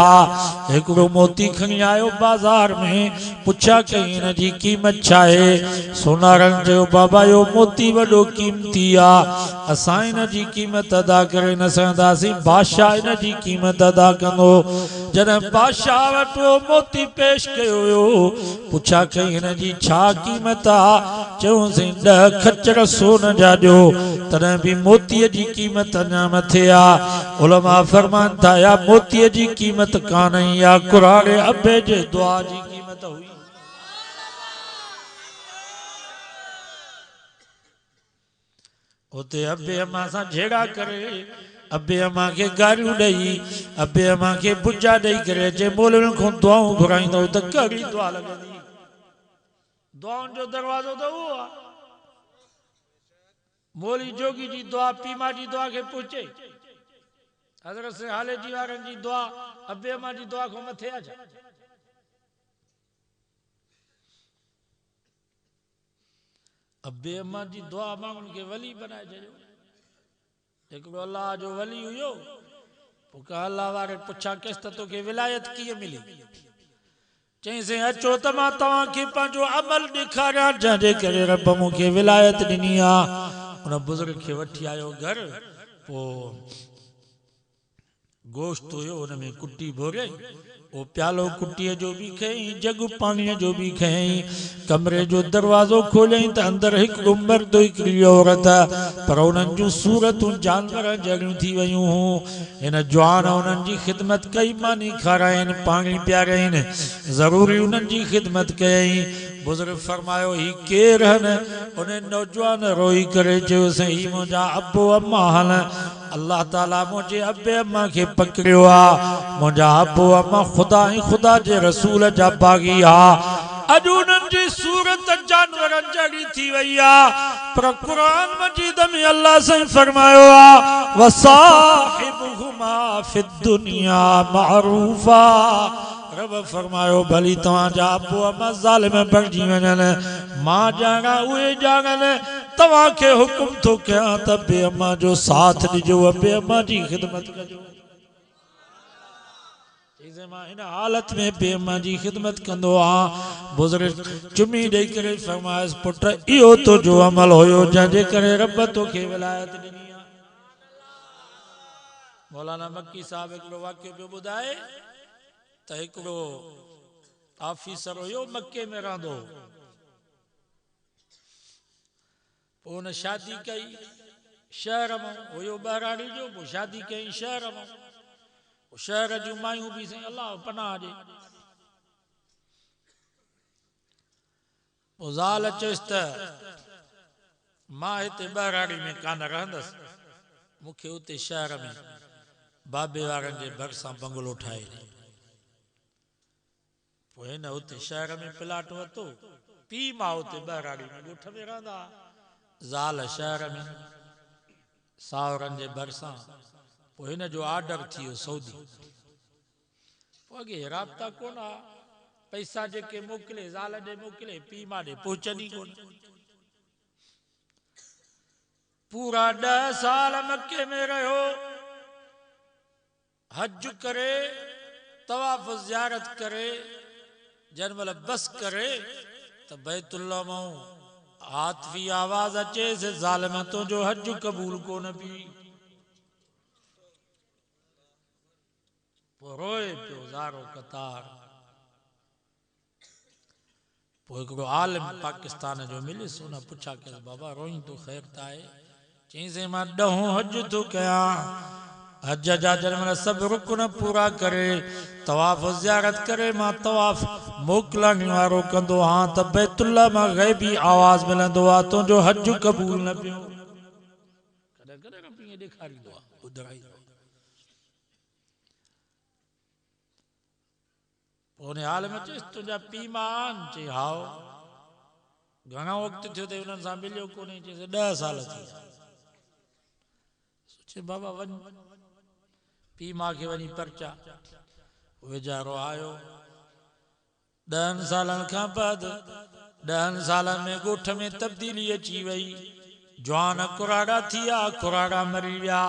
हिकिड़ो मोती खणी आयो बाज़ार में पुछा कई हिन जी क़ीमत छा आहे सोनारनि चयो बाबा इहो मोती वॾो क़ीमती आहे असां हिन जी क़ीमत अदा करे न सघंदासीं बादशाह हिन जी क़ीमत अदा कंदो जॾहिं बादशाह वटि उहो मोती पेश कयो वियो पुछा कई हिन जी छा क़ीमत आहे चयोसीं 10 खच्चर सोन जा ॾियो तॾहिं बि मोतीअ जी क़ीमत अञा मथे आहे उलमा फरमाइनि था या मोतीअ जी क़ीमत कान्हे या कुराड़े अबे जे दुआ जी क़ीमत हुई उते अबे अम्मा सां झेड़ा करे अबे अम्मा खे गारियूं ॾेई अबे अम्मा खे बुजा ॾेई करे अचे मौलवियुनि खां दुआऊं घुराईंदो त कहिड़ी दुआ लॻंदी दुआउनि जो दरवाज़ो त उहो आहे मौली जोगी जी दुआ पीमा जी दुआ खे पहुचे हज़रत से हाले जी वारनि जी दुआ अबे अम्मा जी दुआ खां मथे आहे छा अबे अम्मा जी दुआ माण्हुनि खे वली बनाए छॾियो हिकिड़ो अलाह जो वली हुयो पोइ का अलाह वारे पुछा केसि त तोखे विलायत कीअं मिली चईंसीं अचो त मां तव्हांखे पंहिंजो अमल ॾेखारियां जंहिंजे करे रब मूंखे विलायत ॾिनी आहे उन बुज़ुर्ग खे वठी आयो घर पोइ गोश्त हुयो उन में कुटी भोरे वो प्यालो कुटीअ जो भी खयईं, जग पाणीअ जो भी खयईं। कमरे जो दरवाज़ो खोलियईं त अंदर हिकिड़ो मर्द हिकिड़ी औरत, पर उन्हनि जूं सूरतूं जानवर जहिड़ियूं थी वयूं हुयूं। हिन जवान उन्हनि जी ख़िदमत कई, मानी खाराइनि, पाणी पियाराइनि, ज़रूरी उन्हनि जी ख़िदमत कयईं। बुज़ुर्ग फरमायो ही केर हन? उन नौजवान रोई करे चयोसि ही मुंहिंजा अबो अम्मा हन। अल्लाह ताला मुंहिंजे अबे अम्मा खे पकड़ियो आहे। मुंहिंजा अबो अम्मा खुदा ऐं खुदा जे रसूल जा बाग़ी आहे। अॼु उन्हनि जी सूरत जानवरनि जहिड़ी थी वई आहे, पर क़ुरान मजीद में अल्लाह साईं फरमायो आहे वसाहिबुहुमा फिद्दुनिया मारूफा। रब फरमायो भली तव्हांजा अबो अम्मा ज़ालिम बणिजी वञनि, मां ॼाणा उहे ॼाणनि। तव्हांखे हुकुम थो कयां त अबे अम्मा जो साथ ॾिजो, अबे अम्मा जी ख़िदमत कजो। मां इन हालत में अबे अम्मा जी ख़िदमत कंदो आहियां। बुज़ुर्ग चुमी ॾेई करे फरमायसि पुट इहो तुंहिंजो अमल हुयो जंहिंजे करे रब तोखे विलायत ॾिनी आहे। मौलाना मक्की साहब हिकिड़ो वाक़ियो पियो ॿुधाए त हिकिड़ो ऑफिसर हुयो मके में रहंदो, पोइ हुन शादी कई शहर में, हुयो बहिराणी जो, पोइ शादी कई शहर में। शहर जूं मायूं बि साईं अलाह पनाह ॾे। पोइ ज़ाल चयसि त मां हिते बहिराणी में कान रहंदसि, मूंखे उते शहर में बाबे वारनि जे भरिसां बंगलो ठाहे ॾे। पोइ हिन उते शहर में प्लाट वरितो, पीउ मां उते बहिराणी में ॻोठ में रहंदा, ज़ाल शहर में सावरनि जे भरिसां। पोइ हिन जो ऑर्डर थी वियो सऊदी। पोइ अॻे राब्ता कोन आहे, पैसा जेके मोकिले ज़ाल ॾे मोकिले, पीउ मां ॾे पहुचंदी कोन। पूरा 10 साल मके में रहियो, हज करे, तवाफ़ ज़ियारत करे, जंहिं महिल बस करे त बैतुल्लाह मां हाथवी आवाज़ अचेसि ज़ालिम तुंहिंजो हज क़बूल कोन पी। पोइ रोए पियो ज़ारो कतार। पोइ हिकिड़ो आलिम पाकिस्तान जो मिलियुसि, हुन पुछा कयसि बाबा रोई तो ख़ैर त आहे? चईंसि मां 10 हज थो कयां, हज जा जंहिं महिल सभु रुकन पूरा करे, तवाफ़ ज़ियारत करे, मां तवाफ़ मोकिलण वारो कंदो आहियां त बैतुल्लाह मां ग़ैबी आवाज़ मिलंदो आहे तुंहिंजो हज क़बूल न पियो। कॾहिं कॾहिं रब ईअं ॾेखारींदो आहे, ॿुधाईंदो आहे। उन आलिम चयसि तुंहिंजा पीउ मां आहिनि? चई हाओ। घणो वक़्तु थियो अथई उन्हनि सां मिलियो कोन्हे? चयसि 10 साल थी विया। सोचे बाबा वञ, पीउ मां खे वञी परचा। वेचारो आयो 10 सालनि खां बाद, 10 सालनि में ॻोठ में तब्दीली अची वई। जवान कुराड़ा थी विया, कुराड़ा मरी विया,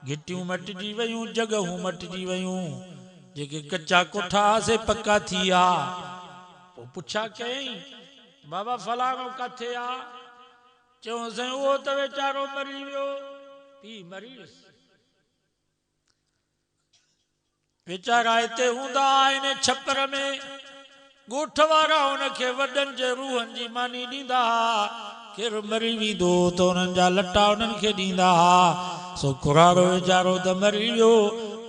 घिटियूं मटिजी वयूं, जॻहूं मटिजी वयूं, जेके कच्चा कोठा से पक्का थी विया। पोइ पुछा कयईं बाबा फलाणो किथे आहे? चयोसि उहो त वेचारो मरी वियो, पीउ मरी वियुसि। वेचारा हिते हूंदा आहिनि छपर में, ॻोठ वारा हुनखे वॾनि जे रूहनि जी मानी ॾींदा हुआ। केरु मरी वेंदो त उन्हनि जा लटा उन्हनि खे ॾींदा हुआ। सो कुराड़ो वेचारो त मरी वियो,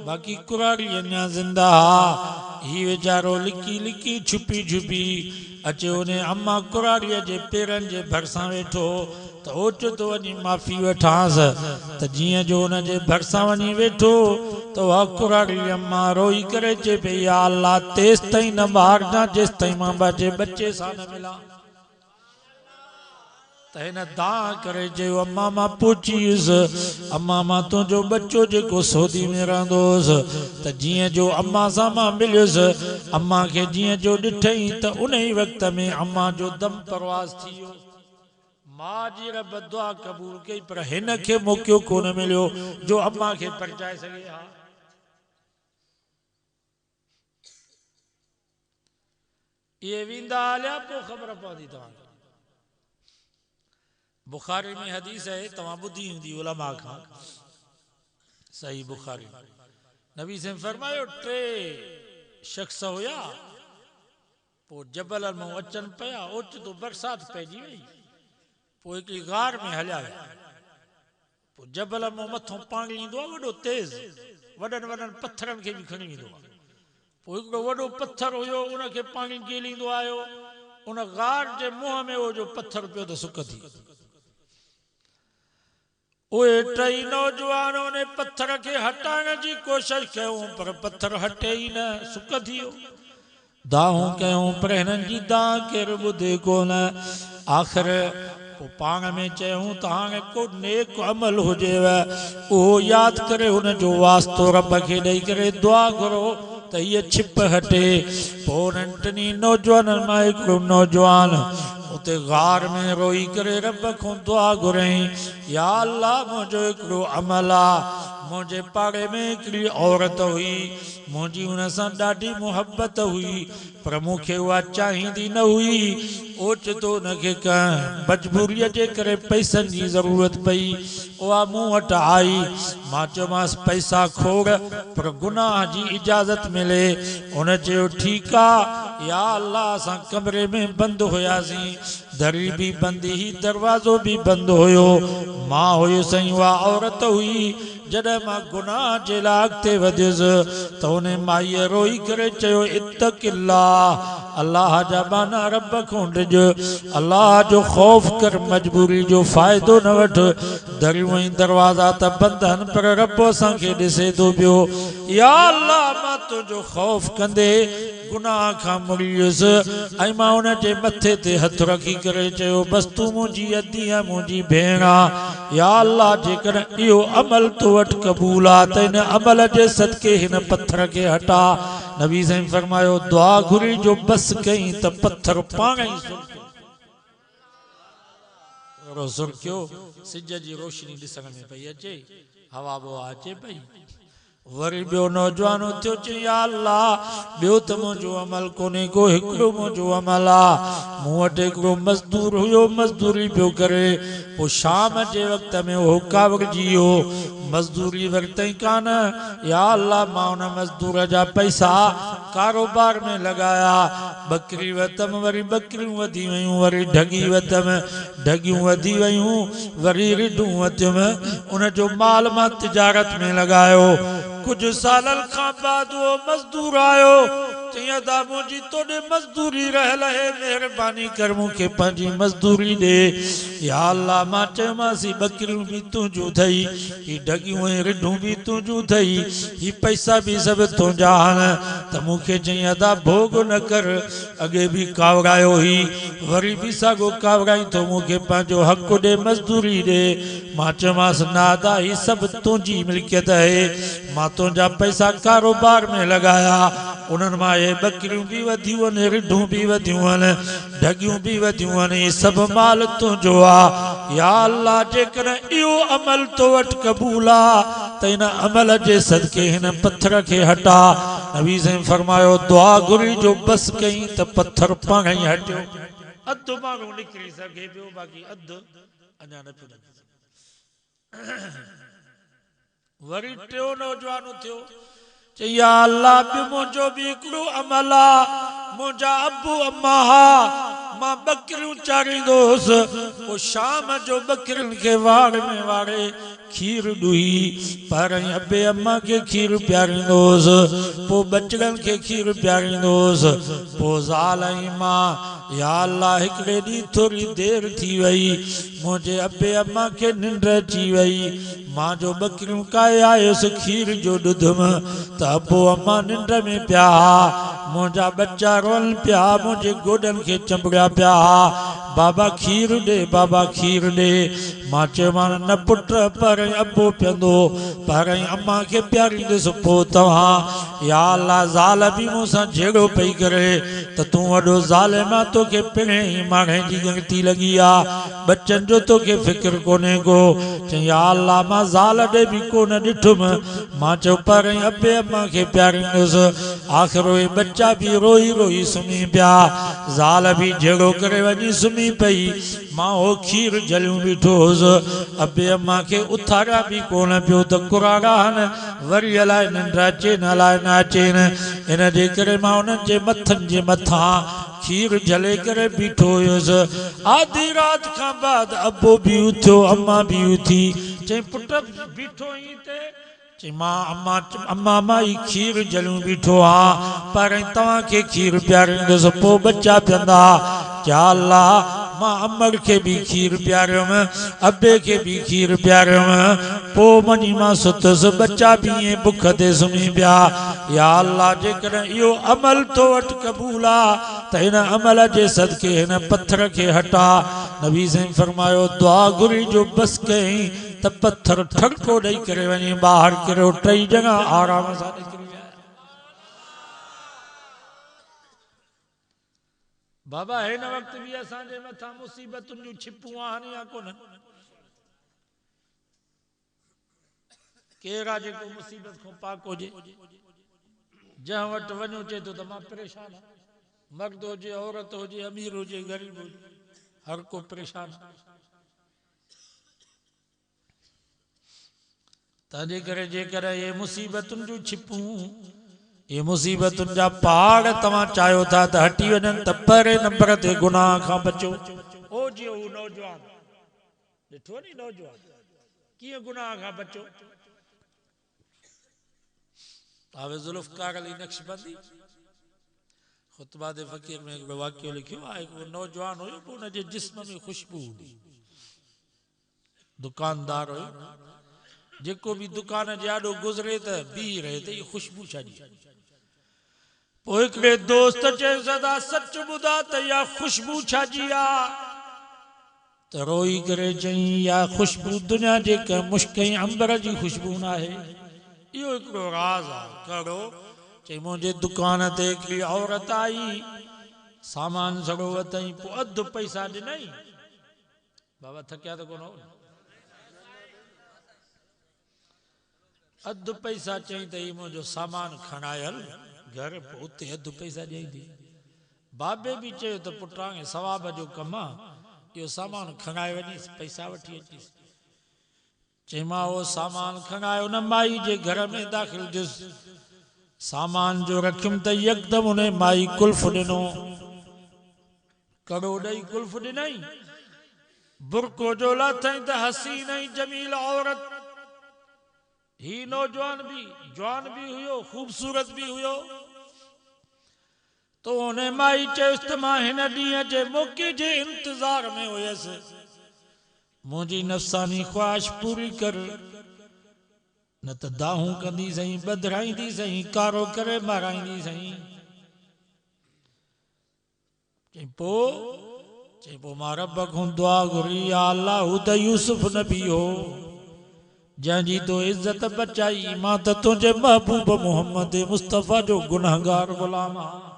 बाक़ी कुराड़ी अञा ज़िंदा हा। ही वेचारो लिकी लिकी छुपी छुपी अचे उन अम्मा कुराड़ीअ जे पेरनि जे भरिसां वेठो त ओचितो वञी माफ़ी वठांसि, त जीअं जो उन जे भरिसां वञी वेठो त उहा कुराड़ी अम्मा रोई करे चए पई या अल्लाह तेसि ताईं न मारजां जेसि ताईं मां पंहिंजे बच्चे सां न मिलां। त हिन दां करे चयो अम्मा मां पहुची वियुसि, अम्मा मां तुंहिंजो बच्चो जेको सऊदी में रहंदो हुउसि, त जीअं जो अम्मा सां मां मिलियुसि, अम्मा खे जीअं जो ॾिठई त उन ई वक़्त में अम्मा जो दम परवाज़ थी वियो। मां जी रब दुआ क़बूल कई, पर हिन खे मौक़ो कोन मिलियो जो अम्मा खे परचाए सघे हा। ये वेंदा हलिया, पोइ ख़बर पवंदी तव्हांखे। बुखारी में हदीस है, तव्हां ॿुधी हूंदी उलमा खां, सही बुखारी। नबी से फरमायो 3 शख्स हुया पो जबल में अचन पया ओचितो बरसात पइजी वई पो हिकिड़ी गार में हलिया विया पो जबल में मथों पाणी ईंदो आहे वॾो तेज़ वॾनि वॾनि पत्थरनि खे बि खणी ईंदो आहे पो हिकिड़ो वॾो पत्थर हुयो उनखे पाणी कीलींदो आयो उन गार जे मुंहं में वो जो पत्थर पियो त सुक थी उहे 3 नौजवानों ने पत्थर के हटाइण जी कोशिश कयूं पर पत्थर हटे ही न सुक थी वियो दाहूं कयूं पर हिननि जी दाह केरु ॿुधे कोन आख़िर पोइ पाण में चयूं त हाणे को नेक अमल हुजेव उहो यादि करे हुन जो वास्तो रब खे ॾेई करे दुआ घुरो त हीअ छिप हटे पोइ उन्हनि 3 नौजवाननि मां हिकिड़ो नौजवान उते गार में रोई करे रब खां दुआ घुरई या अल्लाह मुंहिंजो हिकिड़ो अमल आहे मुंहिंजे पाड़े में हिकिड़ी औरत हुई मुंहिंजी हुन सां ॾाढी मुहबत हुई पर मूंखे उहा चाहींदी न हुई ओचितो हुनखे कंहिं मजबूरीअ जे करे पैसनि जी ज़रूरत पई उहा मूं वटि आई मां चयोमांसि पैसा खोड़ पर गुनाह जी इजाज़त मिले हुन चयो ठीकु आहे या अल्लाह असां कमरे में बंदि हुयासीं दरी भी बंदि ही दरवाज़ो भी बंदि हुयो मां हुयो सही उहा औरत हुई जॾहिं मां गुनाह जे लाइ अॻिते वधियुसि त उन माईअ रोई करे चयो इत्तक़िल्लाह अल्लाह जा बाना रब खां ॾिज अल्लाह जो ख़ौफ़ कर मजबूरी जो फ़ाइदो न वठ दरियूं ऐं दरवाज़ा त बंदि आहिनि पर रब असांखे ॾिसे थो पियो या अल्लाह मां तुंहिंजो ख़ौफ़ कंदे गुनाह खां मुड़ी वियुसि ऐं मां हुन जे मथे ते हथ रखी करे चयो बसि तूं मुंहिंजी अधी आहे मुंहिंजी भेण आहे या अल्लाह जेकॾहिं इहो अमल तो वटि क़बूल आहे त हिन अमल जे सदके हिन पत्थर खे हटा नबी साईं फरमायो दुआ घुरी जो बस कई त पत्थर पाण ई सुरकियो सिज जी रोशनी ॾिसण में पई अचे हवा बवा अचे पई वरी ॿियो नौजवान उथियो चई या अल्लाह ॿियो त मुंहिंजो अमल कोन्हे को हिकिड़ो मुंहिंजो अमल आहे मूं वटि हिकिड़ो मज़दूर हुयो मज़दूरी पियो करे पोइ शाम जे वक़्त में उहो कावड़जी वियो मज़दूरी वरितई कान या अल्लाह मां हुन मज़दूर जा पैसा कारोबार में लॻाया बकरी वरितमि वरी बकरियूं वधी वयूं वरी ढगी वरितमि ढगियूं वधी वयूं वरी रिढूं वरितियुमि उन जो माल मां तिजारत में लॻायो कुछ सालन खां बाद वो मजदूर आयो चई अदा मुंहिंजी तोॾे मजदूरी रहियल है महिरबानी कर मूंखे पंहिंजी मजदूरी ॾे या अल्लाह मां चयोमांसि बकरियूं बि तुंहिंजूं अथई ही ढगियूं ऐं रिढूं बि तुंहिंजूं अथई ही पैसा बि सभु तुंहिंजा आहिनि त मूंखे चई अदा भोग न कर अॻे बि कावरायो हुई वरी बि साॻियो कावराई थो मूंखे पंहिंजो हक़ ॾे मजदूरी ॾे मां चयोमांसि न अदा ही सभु तुंहिंजी मिल्कियत आहे मां तुंहिंजा पैसा कारोबार में लॻाया उन्हनि मां इहे बकरियूं बि वधियूं आहिनि रिढूं बि वधियूं आहिनि ढगियूं बि वधियूं आहिनि इहे सभु माल तुंहिंजो आहे या अल्लाह जेकॾहिं इहो अमल तो वटि क़बूल आहे त हिन अमल जे सदके हिन पत्थर खे हटा नबी साईं फरमायो दुआ घुरी जो बस कई त पत्थर पाण ई हटियो अधु माण्हू निकिरी सघे पियो बाक़ी अधु अञा न पियो वरी टियों नौजवान थियो चई या अल्लाह बि मुंहिंजो बि हिकिड़ो अमल आहे मुंहिंजा अबू अम्मा मां बकरियूं चाढ़ींदो हुउसि पोइ शाम जो बकरियुनि खे वाड़ में वाड़े खीर ॾुही पहिरीं अबे अम्मा खे खीर पीआरींदो हुउसि पोइ बचड़नि खे खीर पीआरींदो हुउसि पोइ ज़ाल ऐं मां या अल्लाह हिकिड़े ॾींहुं थोरी देरि थी वई मुंहिंजे अबे अम्मा खे निंड अची वई मां जो बकरियूं काए आयुसि खीर जो ॾुधुमि त अबो अम्मा निंड में पिया मुंहिंजा बच्चा रोअनि पिया मुंहिंजे गोॾनि खे चंबड़िया पिया बाबा खीर ॾे बाबा खीर ॾे मां चयोमांसि न पुट पहिरीं अबो पीअंदो पहिरीं अम्मा खे पीआरींदुसि पोइ तव्हां या अल्लाह ज़ाल बि मूंसां जहिड़ो पई करे त तूं वॾो ज़ालिमा तोखे पिणे ई माणे जी गिणती लॻी आहे बच्चनि जो तोखे फ़िक्र कोन्हे को चई या अल्लाह मां ज़ाल ॾे बि कोन ॾिठुमि मां चयो पहिरीं अबे अम्मा खे पीआरींदुसि आख़िर उहे बच्चा बि रोई रोई सुम्ही पिया ज़ाल बि जहिड़ो करे वञी सुम्ही पई मां हो खीर जलियूं बीठो हुस अबे अम्मा के उथारिया भी कोन पियो त कुराड़ा न वरी अलाए निंड अचे न अलाए न अचे न इन जे करे मां उन्हनि जे मथनि जे मथां खीर जले करे बीठो हुयुसि आधी रात खां बाद अबो भी उथियो अम्मा भी उथी चई पुट बीठो ही ते चई मां अम्मा माई खीर जलियूं बीठो हाँ पर तव्हां खे खीर पियारींदुसि पोइ बच्चा पीअंदा या अल्लाह मां अमर के भी खीर पियारियुमि अबे के भी खीर पियारियुमि पोइ वञी मां सुतुसि बच्चा भी ईअं बुख ते सुम्ही पिया या अल्लाह जेकॾहिं इहो अमल तो वटि क़बूल आहे त हिन अमल जे सदके हिन पत्थर खे हटा नबी साईं फरमायो दुआ घुरी जो बस कई त पत्थर ठड़को ॾेई करे वञी ॿाहिरि किरियो टई जगह आराम सां निकिरी विया बाबा हिन वक्त भी असांजे मथां मुसीबतुनि जूं छिपूं आहिनि या कोन केरु आहे जेको मुसीबत खां पाक हुजे जंहिं वटि वञो चए थो त मां परेशान आहियां मर्द हुजे औरत हुजे अमीर हुजे ग़रीब हुजे हर को परेशान तंहिंजे करे जेकर ये मुसीबतुनि जूं छिपूं ये मुसीबतुनि जा पहाड़ तव्हां चाहियो था त हटी वञनि त पहिरें नंबर ते गुनाह खां बचो ओ जी हू नौजवान ॾिठो नी नौजवान कीअं गुनाह खां बचो हावे ज़ुल्फ़कार अली नक्शबंदी खुतबा दे फ़कीर में हिकिड़ो वाक़ियो लिखियो आहे हिकिड़ो नौजवान हुयो पोइ हुनजे जिस्म में खुशबू हुई दुकानदार हुयो जेको भी दुकान जे आॾो गुज़रे त बीह रहे त इहा खुशबू छा जी पोइ हिकिड़े दोस्त चयो सदा सच ॿुधा त इहा खुशबू छा जी आहे त रोई करे चई इहा खुशबू दुनिया जे कंहिं मुश्क ऐं अंबर जी खुशबू न आहे इहो हिकिड़ो राज़ आहे कहिड़ो चई मुंहिंजे दुकान ते हिकिड़ी औरत आई सामान सड़ो वरितई पोइ अधु पैसा ॾिनई बाबा थकिया त कोन हो अधु पैसा चई त ही मुंहिंजो सामान खणायल घर पोइ उते अधु पैसा ॾेई थी बाबे भी चयो त पुटां सवाब जो कमु आहे इहो सामान खणाए वञी पैसा वठी अचीस चई मां उहो सामान खणायो न माई जे घर में दाख़िल थियुसि सामान जो रखियुमि त यकदम उन माई कुल्फ ॾिनो कड़ो ॾेई कुल्फ ॾिनई बुरको जो लाथई त हसीन ऐं जमील औरत ही नौजवान भी जवान भी हुयो खूबसूरत भी हुयो तो उन माई चयुसि त मां हिन ॾींहं जे मौक़े जे इंतज़ार में हुयसि मुंहिंजी नफ़सानी ख्वाहिश पूरी कर न त दाहूं कंदी सही बदराईंदी सही कारो करे माराईंदी सही चई पोइ मां रब खां दुआ घुरी या अल्लाह हू त यूसुफ नबी हो जंहिंजी तो इज्जत बचाई मां त तुंहिंजे महबूब मोहम्मद मुस्तफ़ा जो गुनहगार गुलाम आहियां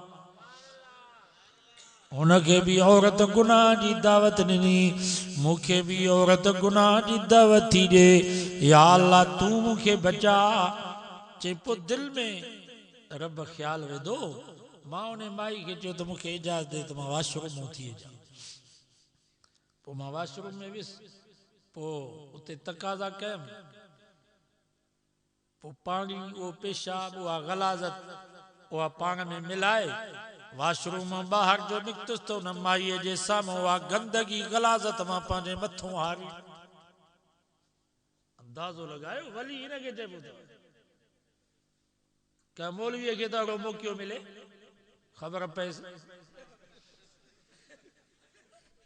उनखे भी औरत गुनाह जी दावत ॾिनी मूंखे भी औरत गुनाह जी दावत थी ॾे या अल्लाह तू मूंखे बचा चई पोइ दिलि में रब ख़्याल विधो मां उन माई खे चयो त मूंखे इजाज़त दे त मां वाशरूम में थी अचां पोइ मां वाशरूम में वियुसि पोइ उते तक़ाज़ा कयमि पोइ पाणी उहो पेशाब उहा गलाज़त उहा पाण में मिलाए वाशरूम मां ॿाहिरि जो निकितुसि त उन माईअ जे साम्हूं उहा गंदगी गलाज़त मां पंहिंजे मथां हारी अंदाज़ो लॻायो वली हिनखे चइबो अथव कंहिं मौलवीअ खे त अहिड़ो मौक़ो मिले ख़बर पएसि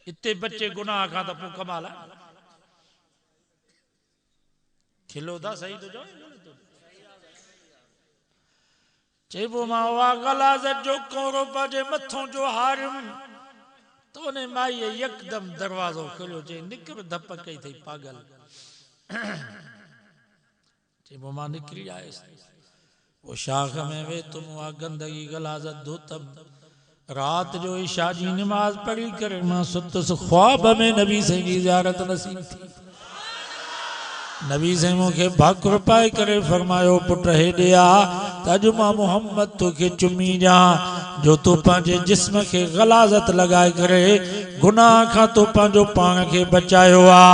इते बचे गुनाह खां त पोइ कमाल आहे खिलो था सही तो चओ चइबो मां उहा गलाज़त जो कोरो पंहिंजे मथां जो हारियुमि त उन माईअ यकदम दरवाज़ो खोलियो चई निकिर धप कई अथई पागल चइबो मां निकिरी आयुसि वो शाख में वेतुम उहा गंदगी गलाज़त धोतम रात जो इशा जी नमाज पढ़ी करे मां सुतुसि ख्वाब में नबी साईं जी ज़ियारत नसीब थी नबी साईं मूंखे भाकुर पाए करे फरमायो पुट हेॾे आ त अॼु मां मोहम्मद तोखे चुमी ॾियां जो तू पंहिंजे जिस्म खे गलाज़त लगाए करे गुनाह खां तो पंहिंजो पाण खे बचायो आ।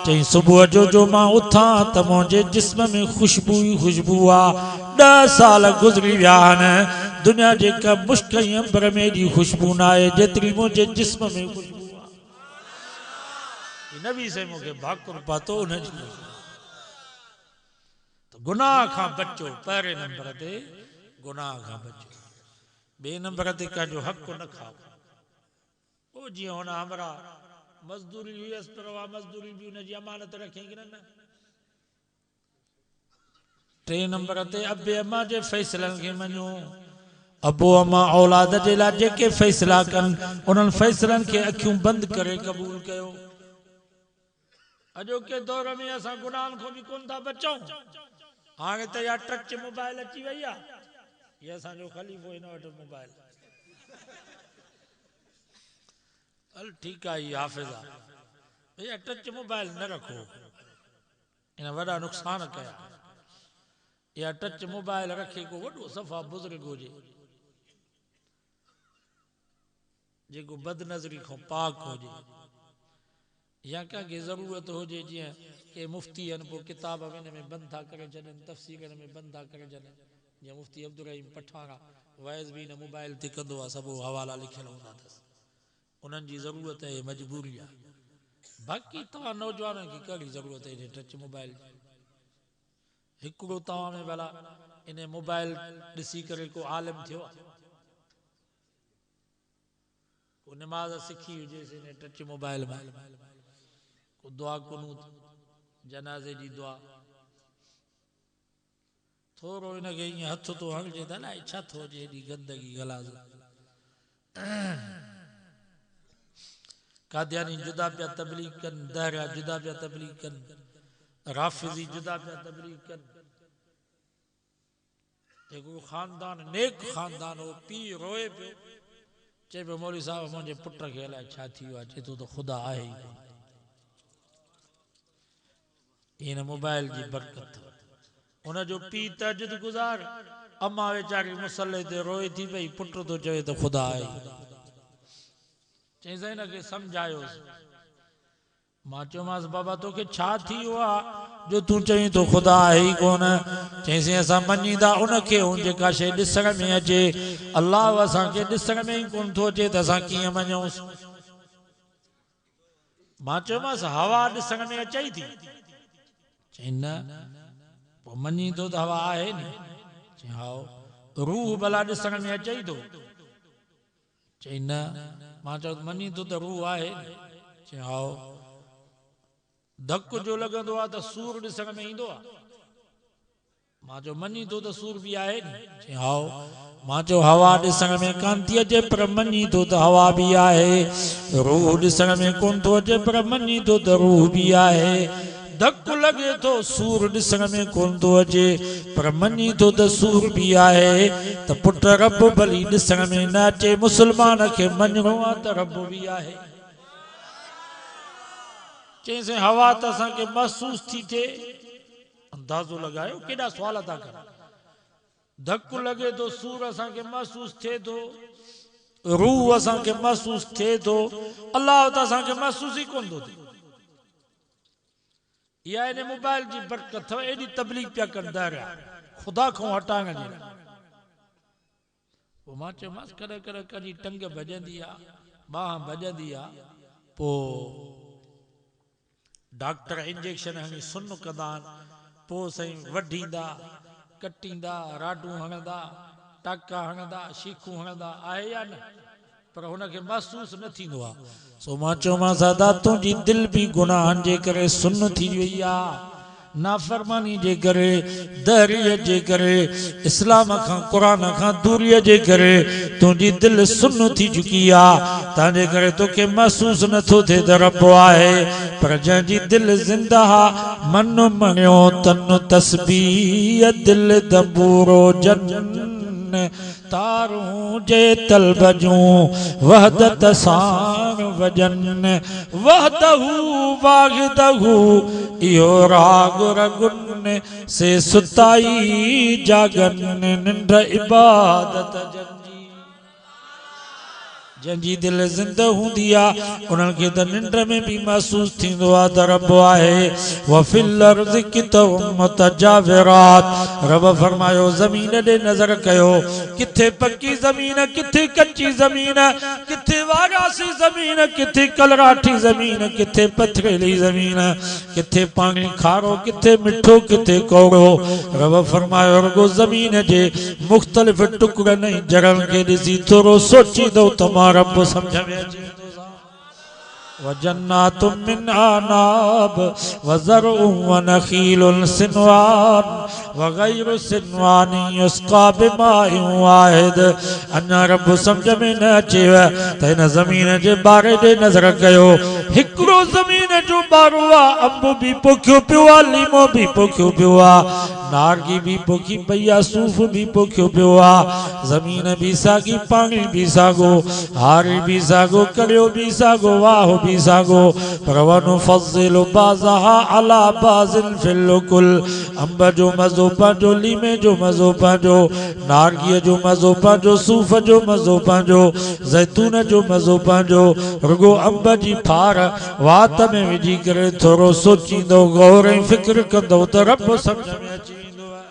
चई सुबुह जो मां उथां त मुंहिंजे जिस्म में खुशबू ही खुशबू आ। 10 साल गुज़री विया आहिनि, दुनिया जे का मुश्क ऐं अंबर में एॾी खुशबू न आहे जेतिरी मुंहिंजे जिस्म में खुशबू आहे। नबी से मूंखे भाकुर पातो उनजी। तो गुनाह खां बचो, पहिरें नंबर ते गुनाह खां बचो। ॿिए नंबर ते कंहिंजो हक़ न खाओ। ओ जीअं हुन हमरा मजदूरी हुयसि पर उहा मजदूरी बि हुनजी अमानत रखे कि न। 3 नंबर ते अबे अम्मा जे फ़ैसलनि खे मञो। अबो अम्मा औलाद जे लाइ जेके फ़ैसला कनि उन्हनि फ़ैसलनि खे अखियूं बंदि करे क़बूल कयो। अॼोके दौर में असां गुनाहनि खां बि कोन था बचूं। हाणे त या टच मोबाइल अची वई आहे। ये असांजो ख़लीफ़ो हिन वटि मोबाइल। हल ठीकु आहे, ये हाफ़िज़ आहे भैया, टच मोबाइल न रखो, इन वॾा नुक़सान कया। या टच मोबाइल रखे को वॾो सफ़ा बुज़ुर्ग हुजे जेको बदनज़री खां पाक हुजे, या कंहिंखे ज़रूरत हुजे, जीअं के मुफ़्ती आहिनि पोइ किताब में बंदि था करे छॾनि, तफ़सीरनि में बंदि था करे छॾनि। जीअं मुफ़्ती अब्दुल रहीम पठान वैज़ बि हिन मोबाइल ते कंदो आहे, सभु हवाला लिखियल हूंदा अथसि। उन्हनि जी ज़रूरत आहे, मजबूरी आहे। बाक़ी तव्हां नौजवाननि खे कहिड़ी ज़रूरत आहे टच मोबाइल जी? हिकिड़ो तव्हां में भला इन मोबाइल ॾिसी करे को आलिम थियो आहे, को नमाज़ सिखी हुजेसि इन टच मोबाइल में, को दुआ कुनूत जनाज़े जी दुआ, थोरो इनखे ईअं हथ तो हणिजे त अलाए छा थो हुजे, हेॾी गंदगी गलाज़। कादियानी जुदा पिया तबलीग कनि, दहरिया जुदा पिया तबलीग कनि, राफ़िज़ी जुदा पिया तबलीग कनि। जेको ख़ानदान नेक ख़ानदान हो, पीउ रोए पियो, चए पियो मौलवी साहब मुंहिंजे पुट खे अलाए छा थी वियो आहे, चए थो त ख़ुदा आहे ई कोन। इन मोबाइल जी बरकत। उनजो पीउ तहज्जुद गुज़ार, अम्मा वेचारी मुसल्ले ते रोए थी पई, पुट तो चवे त ख़ुदा आहे। चई साईं हिनखे सम्झायोसि। मां चयोमांसि बाबा तोखे छा थी वियो आहे जो तूं चईं तो ख़ुदा आहे ई कोन? चईंसि असां मञीदा उनखे हूं जेका शइ ॾिसण में अचे, अल्लाह असांखे ॾिसण में ई कोन थो अचे त असां कीअं मञूंसि? मां चयोमांसि हवा ॾिसण में अचई थी? चई न। पोइ मञी थो त हवा आहे नी? चई हा। रूह भला ॾिसण में अचई थो? चई न। मां चयो मञी थो त रूह आहे? चई हा। धक जो लॻंदो आहे त सूर ॾिसण में ईंदो आहे? मां चयो मञी थो त सूर बि आहे नी? चई हा। मां चयो हवा ॾिसण में कान थी अचे पर मञी थो त हवा बि आहे। रूह ॾिसण में कोन थो अचे पर मञी थो त रूह बि आहे। धक लॻे थो सूर ॾिसण में कोन थो अचे पर मञी थो त सूर बि आहे। त पुट रब भली ॾिसण में न अचे, मुस्लमान खे मञिणो आहे त रब बि आहे। चईंसि हवा त असांखे महसूस थी थिए, अंदाज़ो लॻायो केॾा सुवाल था कनि। धक लॻे थो, सूर असांखे महसूस थिए थो, रूह असांखे महसूस थिए थो, अल्लाह त असांखे महसूस ई कोन थो थिए। इहा इन मोबाइल जी बरकत अथव। एॾी तबलीग पिया कनि दहरिया ख़ुदा खां हटाइण जे लाइ। पोइ मां चयोमांसि कॾहिं कॾहिं कॾहिं टंग भॼंदी आहे, बांह भॼंदी आहे, पोइ डॉक्टर इंजेक्शन हणी सुन कंदा आहिनि, पोइ साईं वढींदा, कटींदा, राडूं हणंदा, टाका हणंदा, शीखूं हणंदा, आहे या न? पर हुनखे महसूस न थींदो आहे। सो मां चयोमांसि दादा तुंहिंजी दिलि बि गुनाहनि जे करे सुन थी वई आहे, नाफ़रमानी जे करे, दहरीअ जे करे, इस्लाम खां क़ुरान खां दूरीअ जे करे तुंहिंजी दिलि सुन थी चुकी आहे। तंहिंजे करे तोखे महसूस नथो थिए त रब आहे। पर जंहिंजी दिलि ज़िंदा मन मणियो तन तस्बीह दिलि दबूरो जन तारूं जे तलब जूं वहदत सां वजन वहदहू वाहिदहू इहो राग रगुन से सुताई जागन निंड इबादत जंजी। जंहिंजी दिल ज़िंदा हूंदी आहे उन्हनि खे त निंड में भी महसूस थींदो आहे त रब आहे। वफिल अर्ज़ि कितहुम मुतजाविरात, रब फरमायो ज़मीन ॾे नज़र कयो, किथे पक्की ज़मीन, किथे कच्ची ज़मीन, किथे वारासी ज़मीन, किथे कलराठी ज़मीन, किथे पथरीली ज़मीन, किथे पानी खारो, किथे मिठो, किथे कौड़ो। रब फरमायो रुगो ज़मीन जे मुख़्तलिफ़ टुकड़नि ऐं जड़नि खे ॾिसी थोरो सोचींदो त मां रब समझ में अची वेंदो। वजन्नातुम मिन अनाब वज़रउन वनखीलुन सिनवान वगैरु सिनवान युस्का बिमाइन वाहिद। अञा रब समझ में न अचेव त हिन ज़मीन जे बारे ॾे नज़र कयो। हिकिड़ो ज़मीन जो बारो आहे, अंब भी पोखियो पियो आहे, लीमो भी पोखियो पियो आहे, नारगी भी पोखी पई आहे, सूफ़ भी पोखियो पियो आहे। ज़मीन भी साॻी, पाणी भी साॻो, हारी भी साॻो, कड़ियो भी साॻो, वाह भी साॻो। पर वनुफ़ज़्ज़िलु बाज़हा अला बाज़िन फ़िल उकुल। अंब जो मज़ो पंहिंजो, लीमे जो मज़ो पंहिंजो, नारगीअ जो मज़ो पंहिंजो, सूफ़ जो मज़ो पंहिंजो, ज़ैतून जो मज़ो पंहिंजो। रुगो अंब जी फार वात में विझी करे थोरो सोचींदो, गौर ऐं फ़िक्र कंदो त रब समझ में अची वेंदो आहे।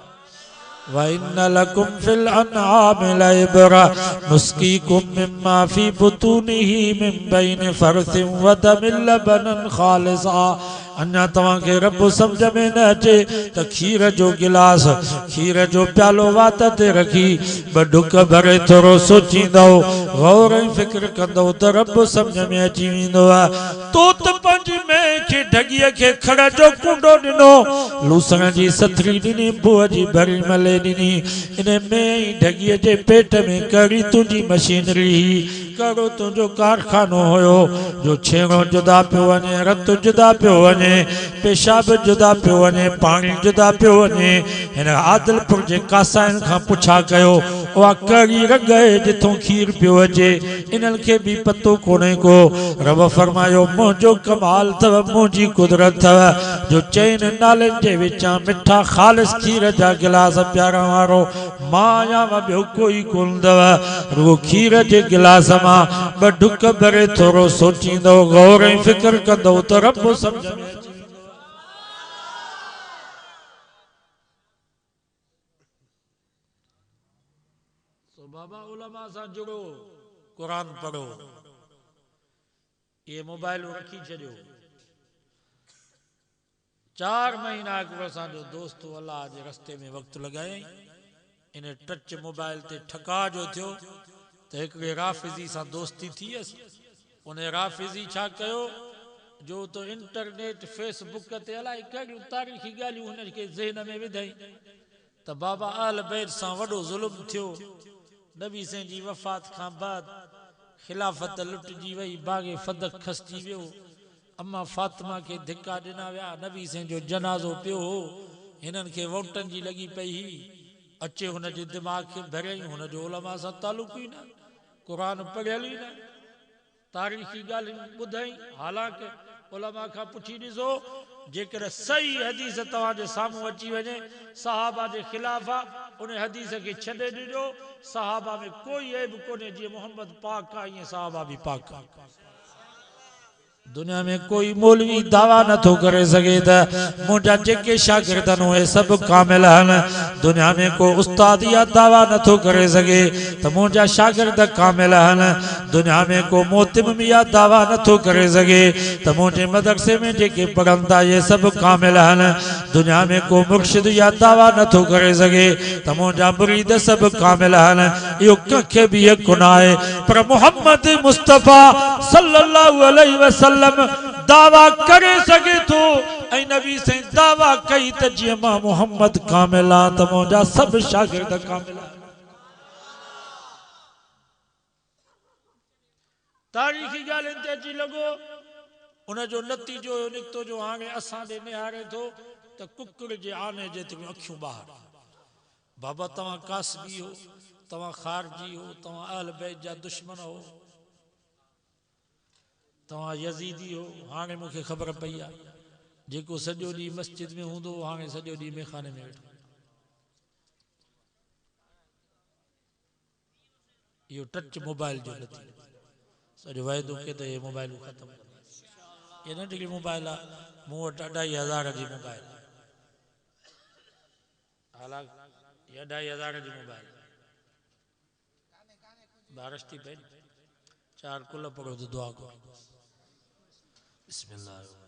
वइन्न लकुम फिल अनआमि लइब्रा नुस्कीकुम मिम्मा फी बुतूनिही मिन बैनि फरसिन व दमिन लबनन खालिसा। अञा तव्हांखे रब समझ में न अचे त खीर जो गिलास, खीर जो प्यालो वात ते रखी ॿ ढुक भरे थोरो सोचींदो, गौर ऐं फ़िक्र कंदो त रब समझ में अची वेंदो आहे। तो त पंहिंजी मेंह खे ढॻीअ खे खड़ जो कुंडो ॾिनो, लूसण जी सथरी ॾिनी, बुअ जी भरी मले ॾिनी। इन में ई ढॻीअ जे पेट में कड़ी तुंहिंजी मशीनरी ही, कड़ो तुंहिंजो कारखानो हुयो, जो छेणो जुदा पियो वञे, रतु जुदा पियो वञे, पेशाब जुदा पियो वञे, पाणी जुदा पियो वञे। हिन आदिलपुर जे कासाइनि खां पुछा कयो, उहा कड़ी रग आहे जिथों खीर पियो अचे, इन्हनि खे बि पतो कोन्हे को। रब फरमायो मुंहिंजो कमाल अथव, मुंहिंजी कुदरत अथव, जो चइनि नालनि जे विचां मिठा ख़ालिस खीर जा गिलास प्यारण वारो मां आहियां, ॿियो कोई कोन अथव। रुगो खीर जे गिलास मां ॿ ढुक भरे थोरो सोचींदो, गौर ऐं फ़िक्र कंदो त रब समझ में अची वेंदो। तो बाबा उलमा सां जुड़ो, कुरान पढ़ो, ये मोबाइल रखी छॾियो। 4 महीना अॻु असांजो दोस्त अलाह जे रस्ते में वक़्तु लॻायईं, इन टच मोबाइल ते ठका जो थियो त हिकिड़े राफ़िज़ी सां दोस्ती थी हुयसि। उन राफ़िज़ी छा कयो, जो तो इंटरनेट फेसबुक ते अलाए कहिड़ियूं तारीख़ी ॻाल्हियूं हुनखे ज़हन में विधई त बाबा अहल बैत सां वॾो ज़ुल्म थियो, नबी साईं जी वफ़ात खां बाद खिलाफ़त लुटिजी वई, बाग़े फदक खसिजी वियो, अम्मा फातिमा खे धिका ॾिना विया, नबी साईं जो जनाज़ो पियो हो, हिननि खे वोटनि जी लॻी पई हुई। अचे हुनजे दिमाग़ खे भरियईं, हुनजो उलमा सां तालुक़ ई न, क़ुरान पढ़ियल ई न, तारीख़ी ॻाल्हियूं ॿुधई। हालांकि उलमा खां पुछी ॾिसो, जेकर सही हदीस तव्हांजे साम्हूं अची वञे सहाबा जे ख़िलाफ़ आहे, उन हदीस खे छॾे ॾिजो। सहाबा में कोई ऐब कोन्हे, जीअं मोहम्मद पाक आहे ईअं सहाबा बि पाक आहे। दुनिया में कोई मौलवी दावा नथो करे सघे त मुंहिंजा जेके शागिर्द आहिनि उहे सभु कामिल आहिनि। दुनिया में को उस्ताद इहा दावा नथो करे सघे त मुंहिंजा शागिर्द कामिल आहिनि। दुनिया में को मोतिम इहा दावा नथो करे सघे त मुंहिंजे मदरसे में जेके पढ़नि था इहे सभु कामिल आहिनि। दुनिया में को मुर्शिद इहा दावा नथो करे सघे त मुंहिंजा मुरीद सभु कामिल आहिनि। इहो कंहिंखे बि यक़ न आहे, पर मोहम्मद मुस्तफ़ा सल्लल्लाहु अलैहि वसल्लम दावा करे सके थो, ऐं नबी से दावा कई त जीअं मां मोहम्मद कामिल आ त मुंहिंजा सभु शागिर्द कामिल आहिनि। तारीख़ी ॻाल्हियुनि ते अची लॻो, उनजो नतीजो निकितो जो हाणे असां ॾे निहारे थो त कुकुर जे आने जेतिरियूं अखियूं ॿाहिरि। बाबा तव्हां कासबी हो, तव्हां ख़ारजी हो, तव्हां अहल बैत जा दुश्मन हो, तव्हां यज़ीदी हो, हाणे मूंखे ख़बर पई आहे जेको सॼो ॾींहुं मस्जिद में हूंदो हाणे सॼो ॾींहुं मेखाने में वेठो। इहो टच मोबाइल जो नतीजो। सॼो वाइदो के त ये मोबाइल ख़त्म कंदासीं। ये नंढड़ी मोबाइल आहे, मूं वटि 2500 जी मोबाइल आहे, हालांकि ये 2500 जी मोबाइल बारिश थी पए, 4 कुल पकड़ो तो दुआ करो। बिस्मिल्लाह।